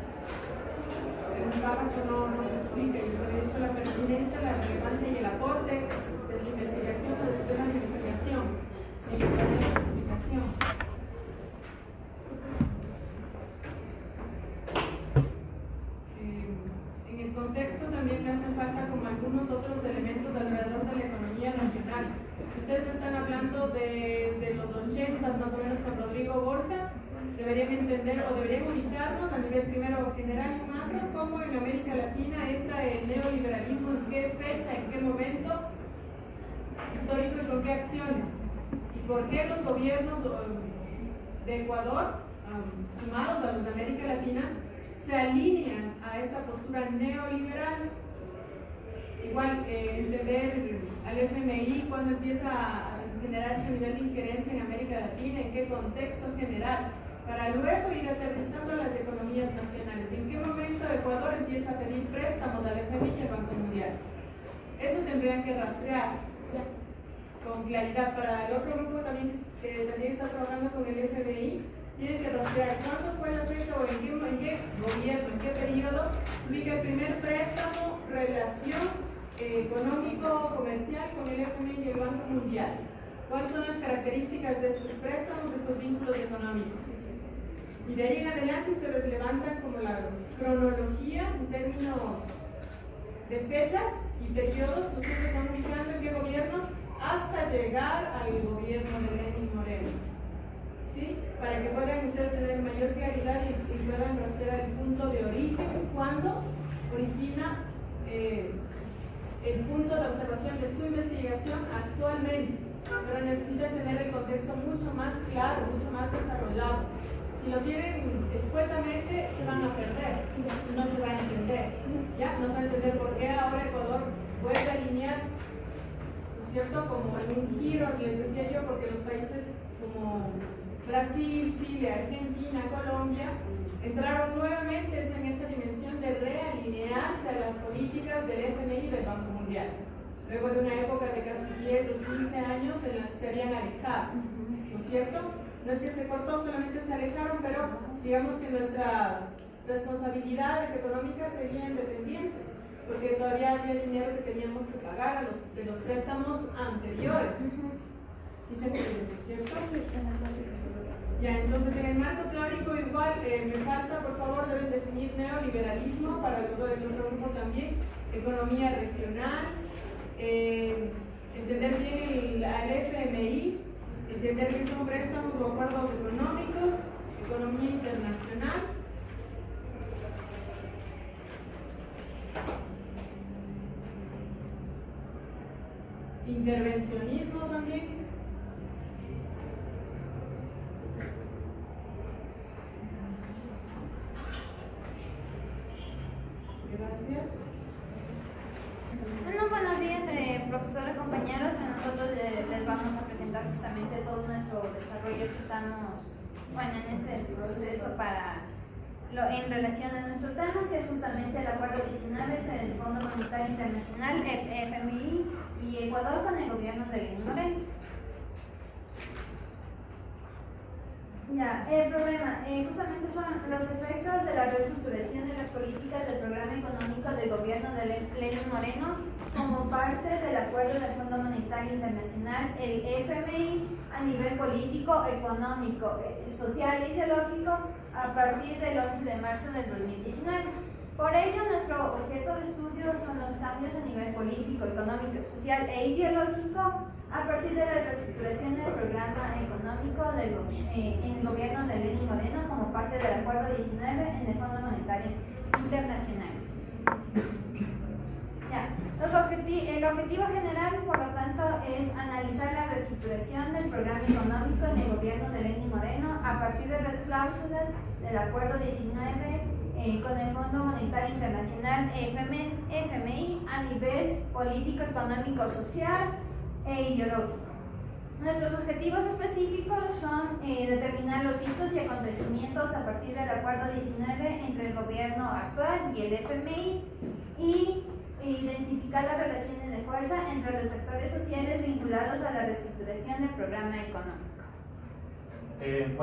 En un párrafo no se explica, y de hecho la pertinencia, la relevancia y el aporte de su investigación o de su tema de investigación en el taller de justificación. En el contexto también me hacen falta como algunos otros elementos alrededor de la economía nacional. Ustedes me están hablando de los 80 más o menos con Rodrigo Borja. Deberían entender o deberían ubicarnos a nivel primero general y macro cómo en América Latina entra el neoliberalismo, en qué fecha, en qué momento histórico y con qué acciones. Y por qué los gobiernos de Ecuador, sumados a los de América Latina, se alinean a esa postura neoliberal. Igual entender al FMI cuando empieza a generar ese nivel de injerencia en América Latina, en qué contexto general, para luego ir aterrizando las economías nacionales. ¿En qué momento Ecuador empieza a pedir préstamos al FMI y al Banco Mundial? Eso tendrían que rastrear con claridad. Para el otro grupo también está trabajando con el FMI, tienen que rastrear cuándo fue la fecha o en qué gobierno, en qué periodo se ubica el primer préstamo, relación económico-comercial con el FMI y el Banco Mundial. ¿Cuáles son las características de estos préstamos, de estos vínculos económicos? Y de ahí en adelante ustedes levantan como la cronología en términos de fechas y periodos que ustedes van ubicando en qué gobiernos hasta llegar al gobierno de Lenín Moreno. ¿Sí? Para que puedan ustedes tener mayor claridad y puedan rastrear el punto de origen, cuando origina el punto de observación de su investigación actualmente. Pero necesitan tener el contexto mucho más claro, mucho más desarrollado. Si lo tienen escuetamente, se van a perder, no se van a entender. ¿Ya? No se van a entender por qué ahora Ecuador vuelve a alinearse, ¿no es cierto? Como en un giro, les decía yo, porque los países como Brasil, Chile, Argentina, Colombia entraron nuevamente en esa dimensión de realinearse a las políticas del FMI y del Banco Mundial. Luego de una época de casi 10 o 15 años en las que se habían alejado, ¿no es cierto? No es que se cortó, solamente se alejaron, pero digamos que nuestras responsabilidades económicas seguían dependientes, porque todavía había dinero que teníamos que pagar de los préstamos anteriores. ¿Sí se entiende eso, cierto? Ya, entonces en el marco teórico igual me falta, por favor, deben definir neoliberalismo para el otro grupo también, economía regional, entender bien al FMI, entender que son préstamos o acuerdos económicos, economía internacional. Intervencionismo también. Gracias. Bueno, buenos días, profesores, compañeros. Nosotros les vamos a presentar justamente todo nuestro desarrollo que estamos, en este proceso en relación a nuestro tema, que es justamente el acuerdo 19 entre el Fondo Monetario Internacional, el FMI y Ecuador con el gobierno de Lenín Moreno. Ya, el problema justamente son los efectos de la reestructuración de las políticas del programa económico del gobierno de Lenín Moreno como parte del acuerdo del Fondo Monetario Internacional, el FMI, a nivel político, económico, social e ideológico a partir del 11 de marzo del 2019. Por ello, nuestro objeto de estudio son los cambios a nivel político, económico, social e ideológico a partir de la reestructuración del programa económico en el gobierno de Lenín Moreno como parte del Acuerdo 19 en el Fondo Monetario Internacional. Ya. El objetivo general, por lo tanto, es analizar la reestructuración del programa económico en el gobierno de Lenín Moreno a partir de las cláusulas del Acuerdo 19 con el Fondo Monetario Internacional FMI a nivel político, económico, social e ideológico. Nuestros objetivos específicos son determinar los hitos y acontecimientos a partir del Acuerdo 19 entre el gobierno actual y el FMI y identificar las relaciones de fuerza entre los actores sociales vinculados a la reestructuración del programa económico. El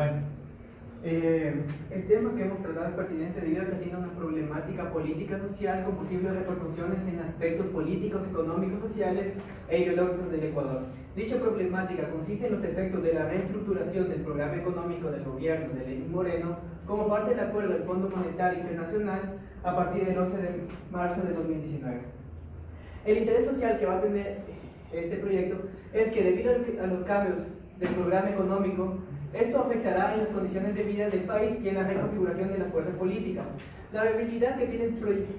tema que hemos tratado es pertinente debido a que tiene una problemática política social con posibles repercusiones en aspectos políticos, económicos, sociales e ideológicos del Ecuador. Dicha problemática consiste en los efectos de la reestructuración del programa económico del gobierno de Lenín Moreno como parte del acuerdo del Fondo Monetario Internacional a partir del 11 de marzo de 2019. El interés social que va a tener este proyecto es que debido a los cambios del programa económico, esto afectará en las condiciones de vida del país y en la reconfiguración de las fuerzas políticas. La viabilidad que tiene el proyecto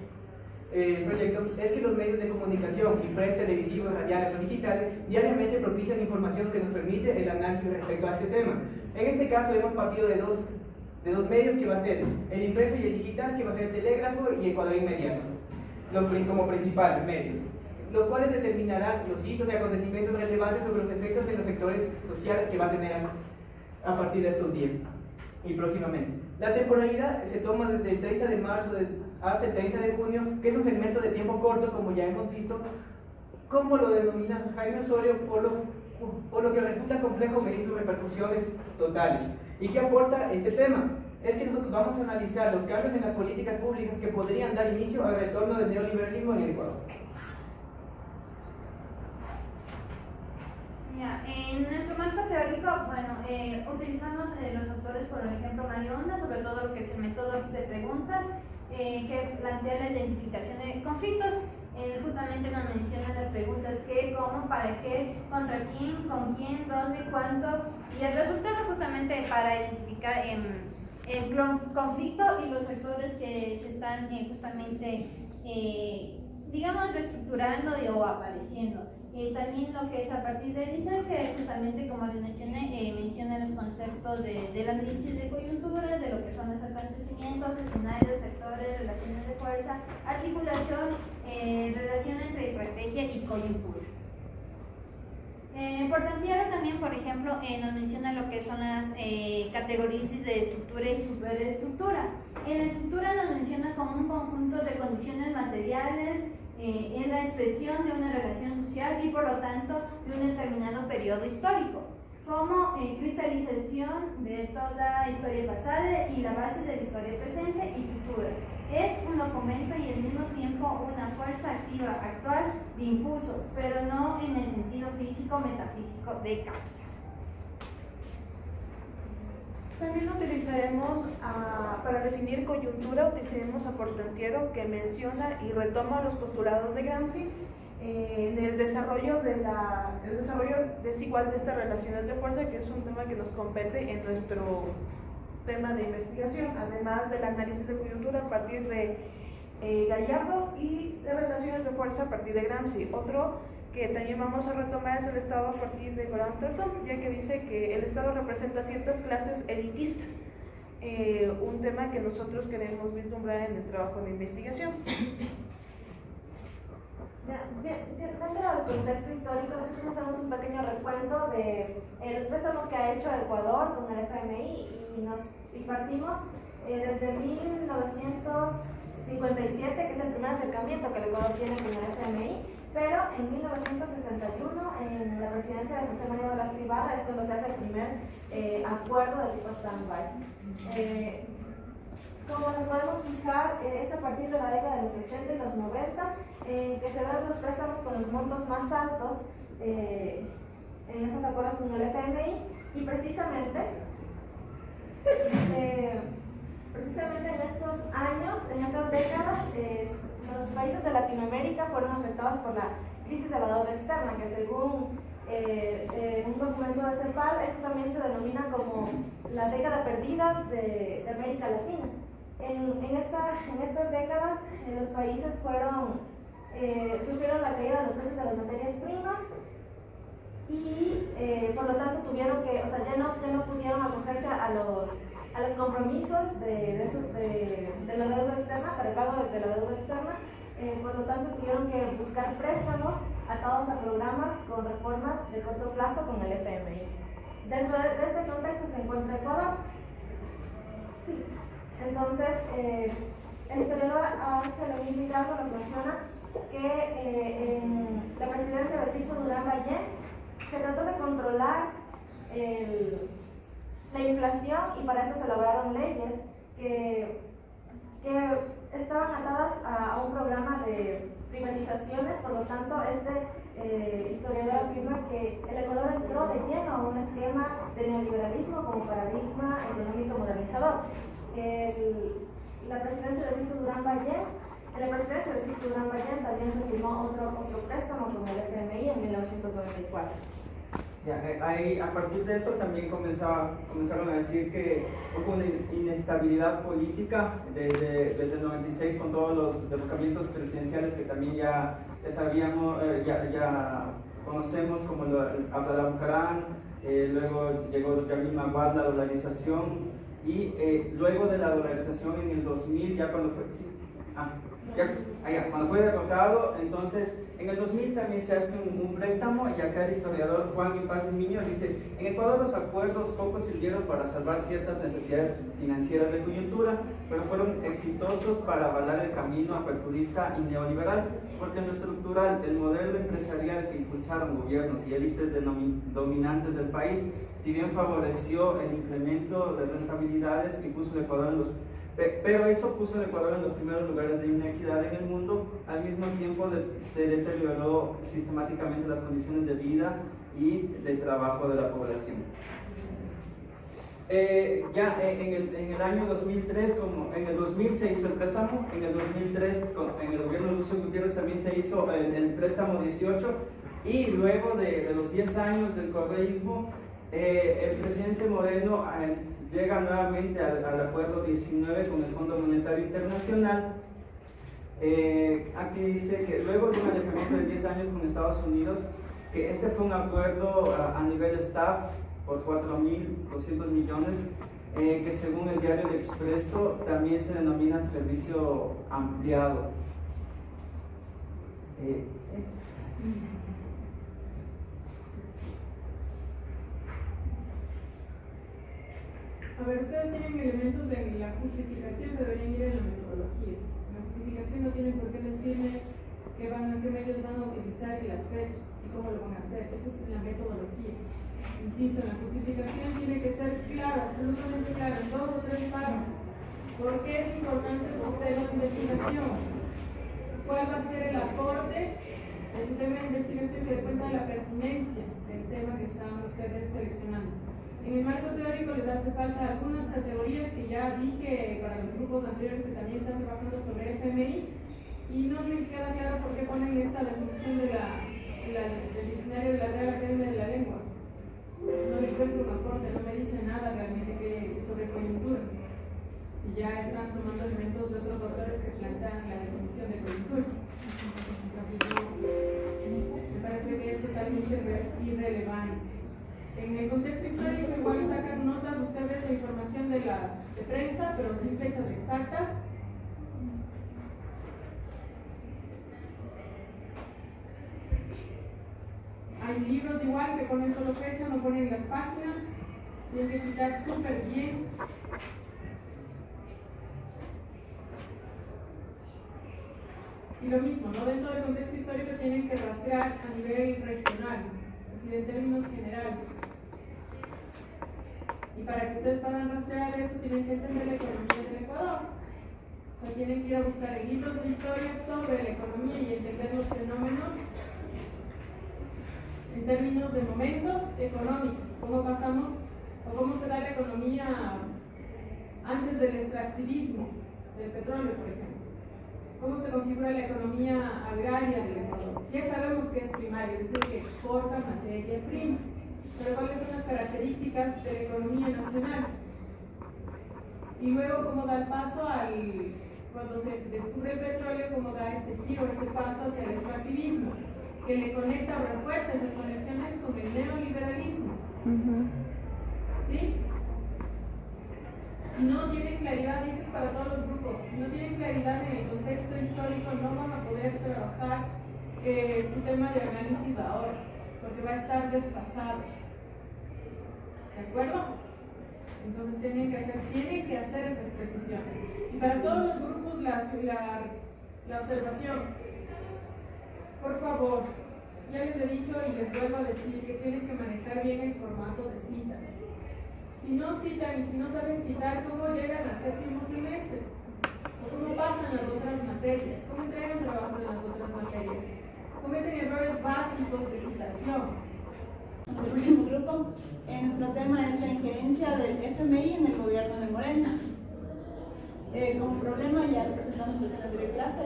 es que los medios de comunicación, impresos, televisivos, radiales o digitales, diariamente propician información que nos permite el análisis respecto a este tema. En este caso hemos partido de dos medios que va a ser el impreso y el digital, que va a ser el Telégrafo y Ecuador Inmediato, como principales medios, los cuales determinarán los hitos y acontecimientos relevantes sobre los efectos en los sectores sociales que va a tener a partir de estos días y próximamente. La temporalidad se toma desde el 30 de marzo hasta el 30 de junio, que es un segmento de tiempo corto, como ya hemos visto, como lo denomina Jaime Osorio, por lo que resulta complejo medir sus repercusiones totales. ¿Y qué aporta este tema? Es que nosotros vamos a analizar los cambios en las políticas públicas que podrían dar inicio al retorno del neoliberalismo en el Ecuador. En nuestro marco teórico, utilizamos los autores, por ejemplo, Mario Honda, sobre todo lo que es el método de preguntas, que plantea la identificación de conflictos. Justamente nos menciona las preguntas qué, cómo, para qué, contra quién, con quién, dónde, cuánto, y el resultado justamente para identificar el conflicto y los sectores que se están justamente, digamos, reestructurando o apareciendo. También lo que es a partir de Elisa, que justamente, como les mencioné, menciona los conceptos del análisis de coyuntura, de lo que son los acontecimientos, escenarios, sectores, relaciones de fuerza, articulación, relación entre estrategia y coyuntura. Por tantear también, por ejemplo, nos menciona lo que son las categorías de estructura y superestructura. En la estructura nos menciona como un conjunto de condiciones materiales, en la expresión de una relación social y por lo tanto de un determinado periodo histórico, como cristalización de toda historia pasada y la base de la historia presente y futura. Es un documento y al mismo tiempo una fuerza activa actual de impulso, pero no en el sentido físico metafísico de causa. También utilizaremos, para definir coyuntura, utilizaremos a Portantiero, que menciona y retoma los postulados de Gramsci en el desarrollo desigual de estas relaciones de fuerza, que es un tema que nos compete en nuestro tema de investigación, además del análisis de coyuntura a partir de Gallardo y de relaciones de fuerza a partir de Gramsci. Otro que también vamos a retomar es el Estado a partir de Grant Thornton, ya que dice que el Estado representa ciertas clases elitistas, un tema que nosotros queremos vislumbrar en el trabajo de investigación. Dentro del contexto histórico, nosotros hacemos un pequeño recuento de los préstamos que ha hecho Ecuador con el FMI y partimos desde 1957, que es el primer acercamiento que el Ecuador tiene con el FMI. Pero en 1961, en la presidencia de José María Velasco Ibarra, es cuando se hace el primer acuerdo de tipo stand-by. Como nos podemos fijar, es a partir de la década de los 80 y los 90 que se dan los préstamos con los montos más altos en estos acuerdos con el FMI, y precisamente en estos años, en estas décadas, los países de Latinoamérica fueron afectados por la crisis de la deuda externa, que según un documento de CEPAL, esto también se denomina como la década perdida de América Latina. En estas décadas, los países sufrieron la caída de los precios de las materias primas y por lo tanto tuvieron que, ya no pudieron acogerse a los compromisos de la deuda externa, para el pago de la deuda externa, por lo tanto tuvieron que buscar préstamos atados a programas con reformas de corto plazo con el FMI. Dentro de este contexto se encuentra Ecuador. Sí. Entonces, el historiador Ángel Emilio Hidalgo nos menciona que en la presidencia de Ciso Durán Ballén se trató de controlar la inflación, y para eso se elaboraron leyes que estaban atadas a un programa de privatizaciones. Por lo tanto, este historiador afirma que el Ecuador entró de lleno a un esquema de neoliberalismo como paradigma económico modernizador. La presidencia de Sisto Durán Ballén, en la presidencia de Sisto Durán Ballén también se firmó otro préstamo con el FMI en 1994. Ya, a partir de eso también comenzaron a decir que hubo una inestabilidad política desde el 96 con todos los derrocamientos presidenciales que también ya sabíamos, ya conocemos, como Abdalá Bucaram, luego llegó Yamil Maguad, la dolarización, y luego de la dolarización en el 2000, ya cuando fue... Sí, cuando fue derrotado, entonces en el 2000 también se hace un préstamo, y acá el historiador Juan Ipaz Miño dice: en Ecuador los acuerdos poco sirvieron para salvar ciertas necesidades financieras de coyuntura, pero fueron exitosos para avalar el camino aperturista y neoliberal, porque en lo estructural el modelo empresarial que impulsaron gobiernos y élites dominantes del país, si bien favoreció el incremento de rentabilidades que puso el Ecuador pero eso puso al Ecuador en los primeros lugares de inequidad en el mundo. Al mismo tiempo se deterioró sistemáticamente las condiciones de vida y de trabajo de la población. En el año 2003, como en el 2000 se hizo el préstamo, en el 2003 en el gobierno de Lucio Gutiérrez también se hizo el préstamo 18, y luego de los 10 años del correísmo, el presidente Moreno llega nuevamente al acuerdo 19 con el Fondo Monetario Internacional. Aquí dice que luego de un alejamiento de 10 años con Estados Unidos, que este fue un acuerdo a nivel staff por 4.200 millones, que según el diario El Expreso también se denomina servicio ampliado. A ver, ustedes tienen elementos de la justificación que deberían ir en la metodología. La justificación no tiene por qué decirme qué medios van a utilizar y las fechas y cómo lo van a hacer. Eso es la metodología. Insisto, la justificación tiene que ser claro, absolutamente claro, en 2 o 3 párrafos. ¿Por qué es importante su tema de investigación? ¿Cuál va a ser el aporte de su tema de investigación que dé cuenta de la pertinencia del tema que están ustedes seleccionando? En el marco teórico les hace falta algunas categorías que ya dije para los grupos anteriores que también están trabajando sobre FMI, y no me queda claro por qué ponen esta definición del diccionario de la Real Academia de la Lengua. No le encuentro un aporte, no me dice nada realmente sobre coyuntura. Si ya están tomando elementos de otros autores que plantean la definición de coyuntura. Me parece que es totalmente irrelevante. En el contexto histórico igual sacan notas ustedes de información de prensa, pero sin fechas exactas. Hay libros igual que ponen solo fecha, no ponen las páginas. Tienen que citar súper bien. Y lo mismo, ¿no? Dentro del contexto histórico tienen que rastrear a nivel regional, es decir, en términos generales. Y para que ustedes puedan rastrear eso, tienen que entender la economía del Ecuador. O sea, tienen que ir a buscar en libros de historia sobre la economía y entender los fenómenos en términos de momentos económicos. Cómo pasamos, o cómo se da la economía antes del extractivismo del petróleo, por ejemplo. Cómo se configura la economía agraria del Ecuador. Ya sabemos que es primaria, es decir, que exporta materia prima. Pero cuáles son las características de la economía nacional. Y luego cómo da el paso cuando se descubre el petróleo, cómo da ese giro, ese paso hacia el extractivismo, que le conecta o refuerza esas conexiones con el neoliberalismo. ¿Sí? Si no tienen claridad, y esto es para todos los grupos, si no tienen claridad en el contexto histórico, no van a poder trabajar su tema de análisis ahora, porque va a estar desfasado. ¿De acuerdo? Entonces tienen que hacer esas precisiones. Y para todos los grupos la observación. Por favor, ya les he dicho y les vuelvo a decir que tienen que manejar bien el formato de citas. Si no citan y si no saben citar, ¿cómo llegan a séptimo semestre? ¿O cómo pasan las otras materias? ¿Cómo entregan trabajo en las otras materias? Cometen errores básicos de citación. El último grupo, nuestro tema es la injerencia del FMI en el gobierno de Morena. Como problema, ya lo presentamos en la anterior clase,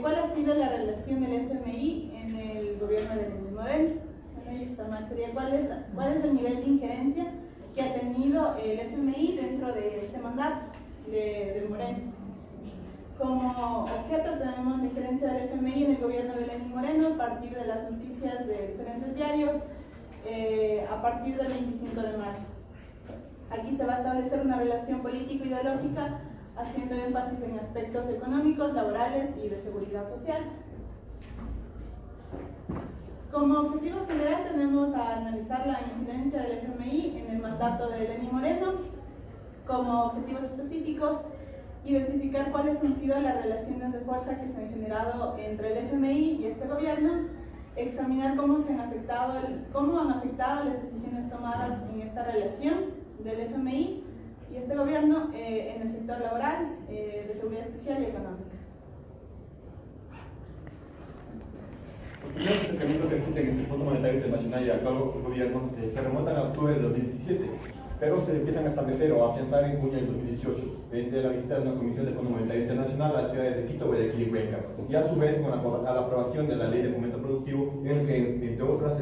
¿cuál ha sido la relación del FMI en el gobierno de Lenín Moreno? Bueno, ahí está mal, sería ¿cuál es el nivel de injerencia que ha tenido el FMI dentro de este mandato de Moreno? Como objeto tenemos la injerencia del FMI en el gobierno de Lenín Moreno a partir de las noticias de diferentes diarios a partir del 25 de marzo. Aquí se va a establecer una relación político-ideológica haciendo énfasis en aspectos económicos, laborales y de seguridad social. Como objetivo general tenemos a analizar la incidencia del FMI en el mandato de Lenín Moreno. Como objetivos específicos, identificar cuáles han sido las relaciones de fuerza que se han generado entre el FMI y este gobierno, examinar cómo han afectado las decisiones tomadas en esta relación del FMI y este gobierno en el sector laboral, de seguridad social y económica. Los primeros acercamientos que existen entre el Fondo Monetario Internacional y el actual gobierno se remontan a octubre de 2017, pero se empiezan a establecer o a afianzar en junio del 2018, mediante la visita de una comisión del Fondo Monetario Internacional a las ciudades de Quito, Guayaquil y Cuenca, y a su vez con la aprobación de la Ley de Fomento Productivo, en el que, entre otras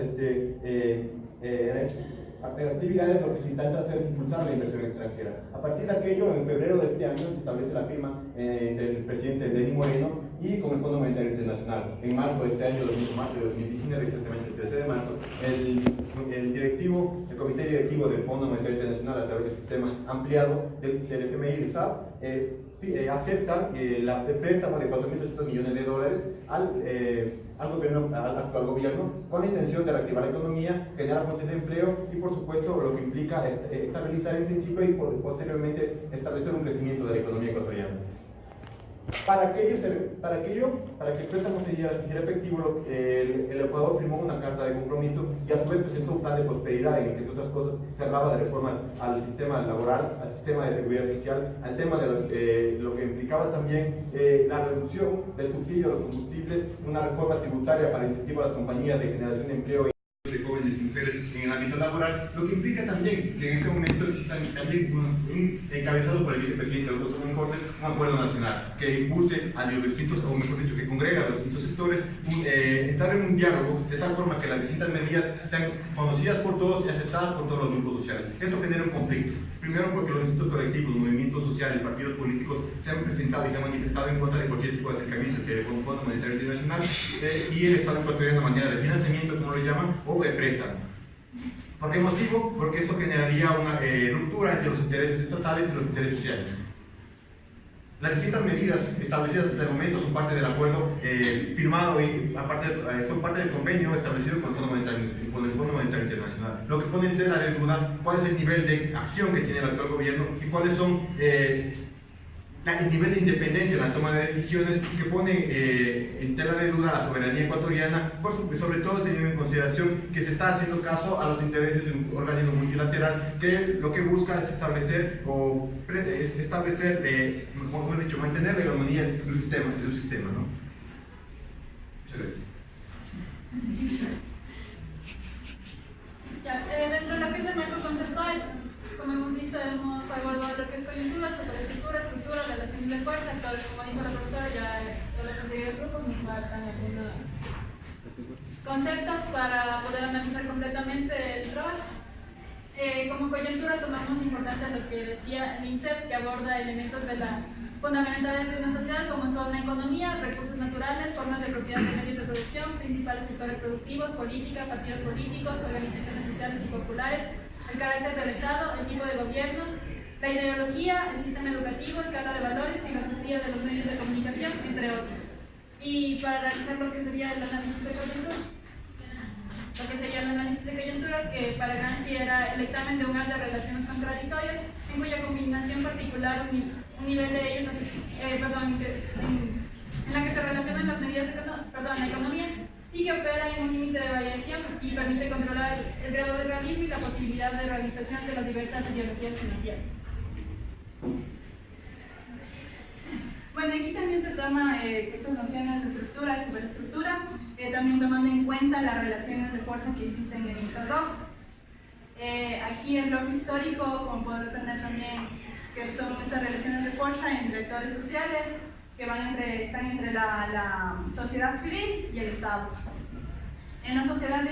actividades, lo que se intenta hacer es impulsar la inversión extranjera. A partir de aquello, en febrero de este año, se establece la firma del presidente Lenín Moreno y con el Fondo Monetario Internacional. En marzo de este año, marzo de 2019, exactamente el 13 de marzo, el comité directivo del Fondo Monetario Internacional, a través del sistema ampliado del FMI y del SAP, aceptan el préstamo de $4.800 millones al actual gobierno, con la intención de reactivar la economía, generar fuentes de empleo y, por supuesto, lo que implica estabilizar en principio y posteriormente establecer un crecimiento de la economía ecuatoriana. Para que el préstamo se hiciera efectivo, el Ecuador firmó una carta de compromiso y a su vez presentó un plan de prosperidad en el que, entre otras cosas, se hablaba de reformas al sistema laboral, al sistema de seguridad social, al tema de lo que implicaba también la reducción del subsidio a los combustibles, una reforma tributaria para incentivar a las compañías de generación de empleo de jóvenes y mujeres en el ámbito laboral, lo que implica también que en este momento exista también encabezado por el vicepresidente de Otto Cortes, un acuerdo nacional que impulse a los distintos, o mejor dicho, que congrega a los distintos sectores, entrar en un diálogo de tal forma que las distintas medidas sean conocidas por todos y aceptadas por todos los grupos sociales. Esto genera un conflicto. Primero porque los distintos colectivos, los movimientos sociales, partidos políticos se han presentado y se han manifestado en contra de cualquier tipo de acercamiento entre el Fondo Monetario Internacional y el Estado ecuatoriano de manera de financiamiento, como lo llaman, o de préstamo. ¿Por qué motivo? Porque esto generaría una ruptura entre los intereses estatales y los intereses sociales. Las distintas medidas establecidas hasta el momento son parte del acuerdo firmado y son parte del convenio establecido con el Fondo Monetario Internacional, lo que pone en tela de duda cuál es el nivel de acción que tiene el actual gobierno y cuáles son el nivel de independencia en la toma de decisiones, que pone en tela de duda la soberanía ecuatoriana, sobre todo teniendo en consideración que se está haciendo caso a los intereses de un organismo multilateral que lo que busca es establecer, mejor dicho, mantener la hegemonía de un sistema, ¿no? Muchas gracias. Dentro de lo que es el marco conceptual, como hemos visto, hemos evaluado lo que es coyuntura, superestructura, estructura, relaciones de fuerza. Entonces, como dijo la profesora, ya todos los anteriores grupos nos faltan algunos conceptos para poder analizar completamente el rol. Como coyuntura tomamos importante lo que decía el INSEP, que aborda elementos fundamentales de una sociedad como son la economía, recursos naturales, formas de propiedad de medios de producción, principales sectores productivos, política, partidos políticos, organizaciones sociales y populares, el carácter del Estado, el tipo de gobierno, la ideología, el sistema educativo, escala de valores, filosofía de los medios de comunicación, entre otros. Y para realizar lo que sería el análisis de coyuntura, que para Gramsci era el examen de un haz de relaciones contradictorias, en cuya combinación particular un nivel de ellos, en la que se relacionan las medidas la economía y que opera en un límite de variación y permite controlar el grado de realismo y la posibilidad de realización de las diversas ideologías financieras. Bueno, aquí también se toma estas nociones de estructura y superestructura, también tomando en cuenta las relaciones de fuerza que existen en estas dos. Aquí el bloque histórico, como puedo tener también, que son estas relaciones de fuerza entre actores sociales que están entre la sociedad civil y el Estado. En la sociedad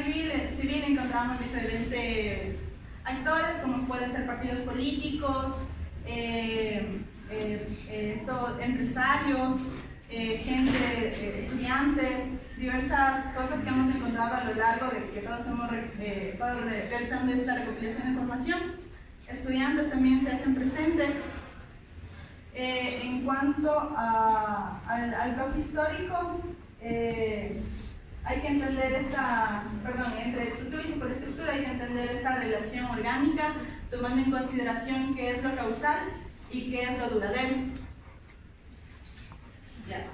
civil encontramos diferentes actores, como pueden ser partidos políticos, empresarios, estudiantes, diversas cosas que hemos encontrado a lo largo de que todos hemos estado realizando esta recopilación de información. Estudiantes también se hacen presentes. En cuanto al bloque histórico, hay que entender entre estructura y superestructura, hay que entender esta relación orgánica, tomando en consideración qué es lo causal y qué es lo duradero. Ya.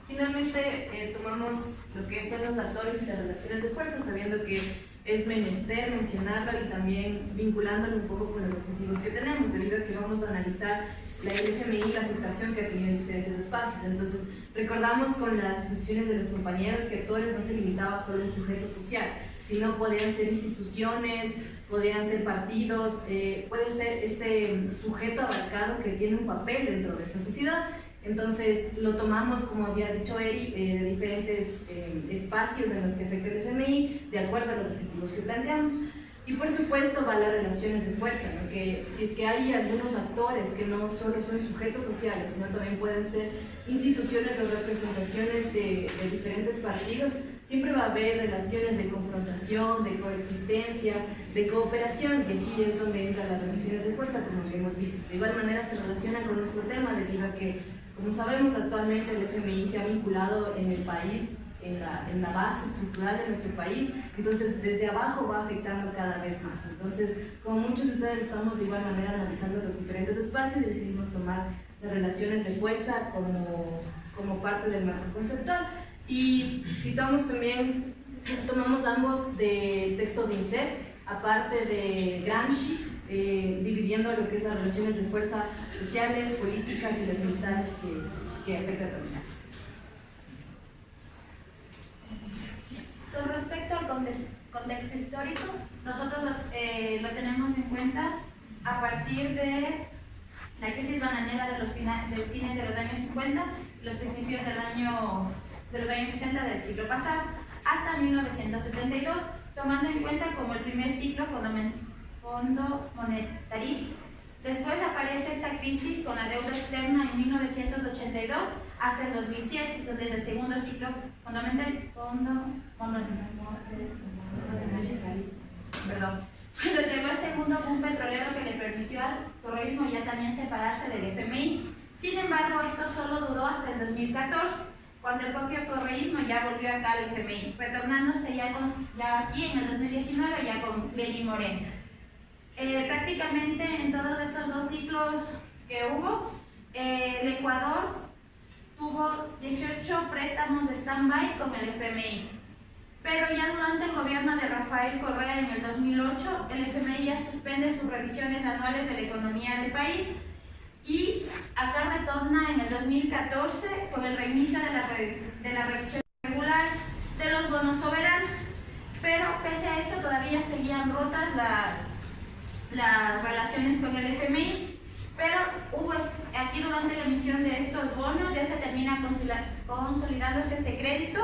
Finalmente, tomamos lo que son los actores y las relaciones de fuerza, sabiendo que es menester mencionarlo y también vinculándolo un poco con los objetivos que tenemos, debido a que vamos a analizar la FMI y la afectación que ha tenido en diferentes espacios. Entonces, recordamos con las discusiones de los compañeros que actores no se limitaba solo a un sujeto social, sino podían ser instituciones, podrían ser partidos, puede ser este sujeto abarcado que tiene un papel dentro de esta sociedad. Entonces lo tomamos, como había dicho Eri, de diferentes espacios en los que afecta el FMI, de acuerdo a los objetivos que planteamos. Y por supuesto va las relaciones de fuerza, ¿no? Que si es que hay algunos actores que no solo son sujetos sociales, sino también pueden ser instituciones o representaciones de diferentes partidos, siempre va a haber relaciones de confrontación, de coexistencia, de cooperación, y aquí es donde entran las relaciones de fuerza, como que hemos visto. De igual manera se relaciona con nuestro tema, debido a que, como sabemos, actualmente el FMI se ha vinculado en el país, en la base estructural de nuestro país, entonces desde abajo va afectando cada vez más. Entonces, como muchos de ustedes estamos de igual manera analizando los diferentes espacios, decidimos tomar las relaciones de fuerza como parte del marco conceptual. Y citamos también, tomamos ambos del texto de INSEP, aparte de Gramsci, dividiendo lo que es las relaciones de fuerza sociales, políticas y las militares que afectan también. Con respecto al contexto histórico, nosotros lo tenemos en cuenta a partir de la crisis bananera de fines de los años 50, los principios de los años 60 del siglo pasado, hasta 1972, tomando en cuenta como el primer ciclo fondo monetarista. Después aparece esta crisis con la deuda externa en 1982 hasta el 2007, donde es el segundo ciclo Cuando llegó el segundo boom petrolero que le permitió al correísmo ya también separarse del FMI. Sin embargo, esto solo duró hasta el 2014, cuando el propio correísmo ya volvió acá al FMI, retornándose ya aquí en el 2019 ya con Lenín Moreno. Prácticamente en todos estos dos ciclos que hubo, el Ecuador tuvo 18 préstamos de stand-by con el FMI. Pero ya durante el gobierno de Rafael Correa en el 2008, el FMI ya suspende sus revisiones anuales de la economía del país y acá retorna en el 2014 con el reinicio de la revisión regular de los bonos soberanos. Pero pese a esto todavía seguían rotas las relaciones con el FMI, pero aquí durante la emisión de estos bonos ya se termina consolidándose este crédito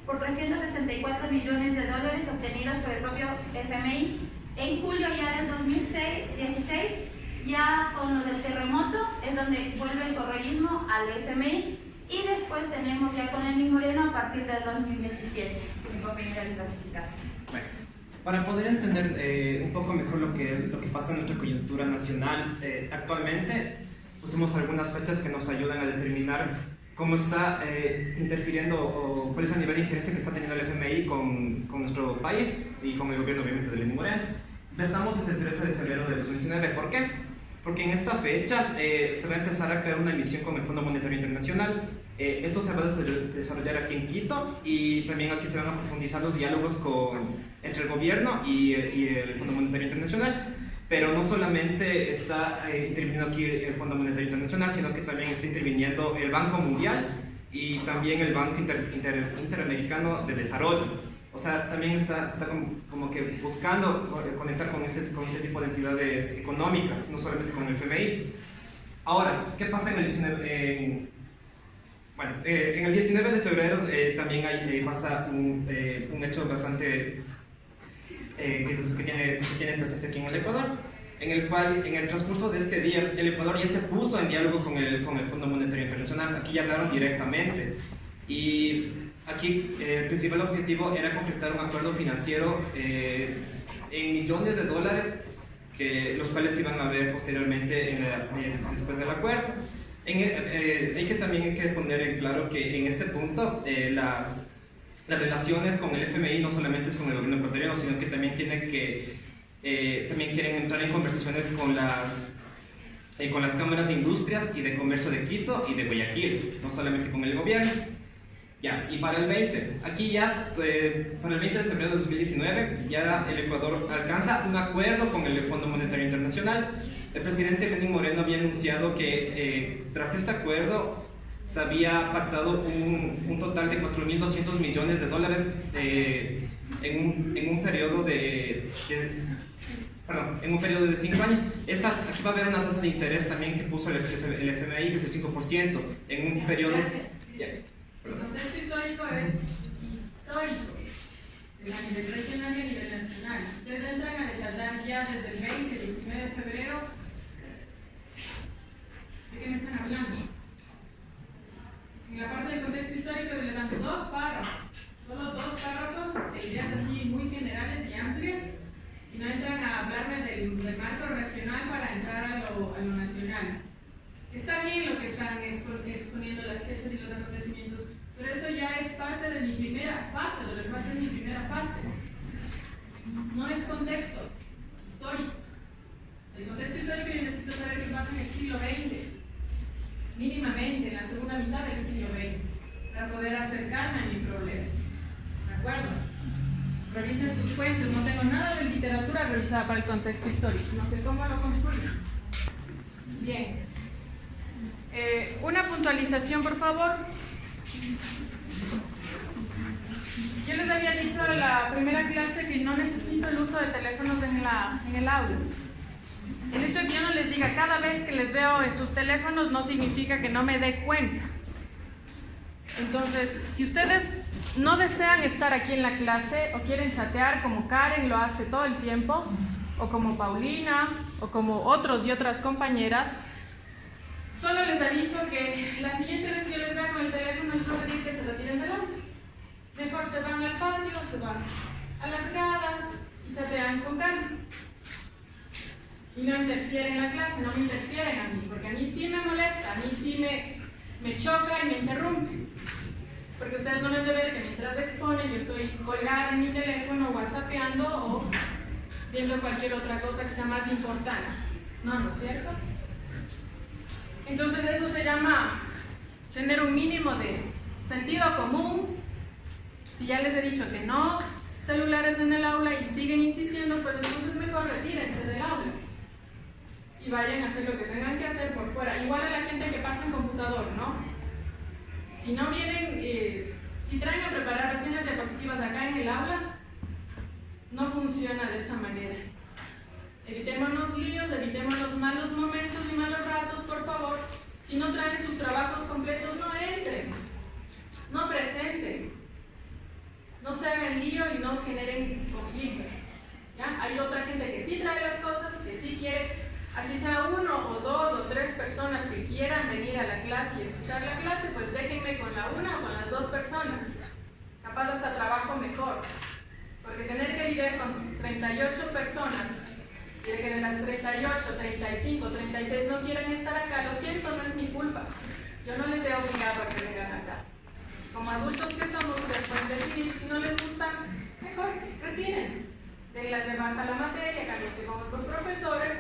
por 364 millones de dólares obtenidos por el propio FMI. En julio ya del 2016, ya con lo del terremoto, es donde vuelve el correísmo al FMI, y después tenemos ya con Lenín Moreno a partir del 2017, que mi compañera les va a explicar. Bueno, para poder entender un poco mejor lo que pasa en nuestra coyuntura nacional actualmente, pusimos algunas fechas que nos ayudan a determinar cómo está interfiriendo o cuál es el nivel de injerencia que está teniendo el FMI con nuestro país y con el gobierno, obviamente, de Lenín Moreno. Empezamos desde el 13 de febrero de 2019. ¿Por qué? Porque en esta fecha se va a empezar a crear una emisión con el Fondo Monetario Internacional, Esto se va a desarrollar aquí en Quito y también aquí se van a profundizar los diálogos entre el gobierno y el Fondo Monetario Internacional. Pero no solamente está interviniendo aquí el Fondo Monetario Internacional, sino que también está interviniendo el Banco Mundial y también el Banco Interamericano de Desarrollo. O sea, también se está como que buscando conectar con este tipo de entidades económicas, no solamente con el FMI. Ahora, ¿qué pasa en el 19? En el 19 de febrero también pasa un hecho bastante que tiene presencia aquí en el Ecuador, en el cual en el transcurso de este día el Ecuador ya se puso en diálogo con el Fondo Monetario Internacional. Aquí ya hablaron directamente y aquí el principal objetivo era concretar un acuerdo financiero en millones de dólares, los cuales iban a ver posteriormente después del acuerdo. También hay que poner en claro que en este punto las relaciones con el FMI no solamente es con el gobierno ecuatoriano, sino que también también quieren entrar en conversaciones con las cámaras de industrias y de comercio de Quito y de Guayaquil, no solamente con el gobierno. Ya, y para el 20, aquí ya, para el 20 de febrero de 2019, ya el Ecuador alcanza un acuerdo con el Fondo Monetario Internacional. El presidente Lenín Moreno había anunciado que tras este acuerdo se había pactado un total de 4.200 millones de dólares en un periodo de 5 años. Aquí va a haber una tasa de interés también que puso el FMI, que es el 5%, en un periodo... El contexto histórico es histórico, a nivel regional y a nivel nacional. Ustedes entran a detallar ya desde el 19 de febrero, ¿de qué me están hablando? En la parte del contexto histórico les dan 2 párrafos, solo 2 párrafos de ideas así muy generales y amplias, y no entran a hablarme del marco regional para entrar a lo nacional. Está bien lo que están exponiendo las fechas y los acontecimientos, pero eso ya es parte de mi primera fase, de lo que va a ser mi primera fase. No es contexto histórico. El contexto histórico yo necesito saber qué pasa en el siglo XX, mínimamente en la segunda mitad del siglo XX, para poder acercarme a mi problema. ¿De acuerdo? Revisen sus fuentes, no tengo nada de literatura revisada para el contexto histórico, no sé cómo lo construyen. Bien. Una puntualización, por favor. Yo les había dicho en la primera clase que no necesito el uso de teléfonos en el aula. El hecho de que yo no les diga cada vez que les veo en sus teléfonos no significa que no me dé cuenta. Entonces, si ustedes no desean estar aquí en la clase o quieren chatear como Karen lo hace todo el tiempo, o como Paulina, o como otros y otras compañeras, solo les aviso que la siguiente vez que yo les vea con el teléfono, les voy a pedir que se lo tiren del hombro. Mejor se van al patio, se van a las gradas y chatean con calma. Y no interfieren en la clase, no me interfieren a mí, porque a mí sí me molesta, a mí sí me choca y me interrumpe. Porque ustedes no deben de ver que mientras exponen yo estoy colgada en mi teléfono, whatsappeando o viendo cualquier otra cosa que sea más importante. ¿No es cierto? Entonces eso se llama tener un mínimo de sentido común. Si ya les he dicho que no celulares en el aula y siguen insistiendo, pues entonces mejor retírense del aula y vayan a hacer lo que tengan que hacer por fuera. Igual a la gente que pasa en computador, ¿no? Si no vienen, si traen a preparar recién las diapositivas acá en el aula, no funciona de esa manera. Evitémonos líos, evitemos malos momentos y malos ratos, por favor. Si no traen sus trabajos completos, no entren, no presenten, no se hagan lío y no generen conflicto. ¿Ya? Hay otra gente que sí trae las cosas, que sí quiere, así sea 1 o 2 o 3 personas que quieran venir a la clase y escuchar la clase, pues déjenme con la 1 o con las 2 personas. Capaz hasta trabajo mejor, porque tener que lidiar con 38 personas y de que de las 38, 35, 36 no quieran estar acá, lo siento, no es mi culpa. Yo no les he obligado a que vengan acá. Como adultos que somos, después decidir si no les gusta, mejor retírense. Denle de baja la materia, cámbiense con otros profesores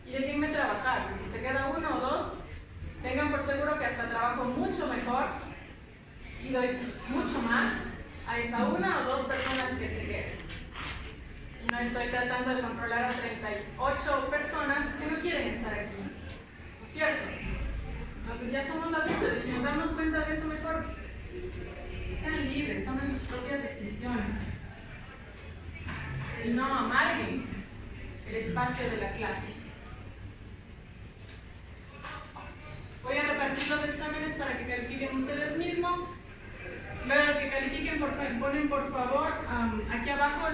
y déjenme trabajar. Si se queda 1 o 2, tengan por seguro que hasta trabajo mucho mejor y doy mucho más a esa una o dos personas que se quedan. Y no estoy tratando de controlar a 38 personas que no quieren estar aquí, ¿no es cierto? Entonces ya somos adultos y si nos damos cuenta de eso mejor, sean libres, tomen sus propias decisiones y no amarguen el espacio de la clase. Voy a repartir los exámenes para que califiquen ustedes mismos. Luego que califiquen, ponen por favor aquí abajo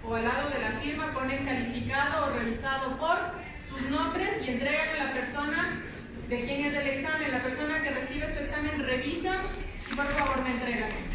o al lado de la firma, ponen calificado o revisado por sus nombres y entregan a la persona de quien es el examen. La persona que recibe su examen revisa y por favor me entregan esto.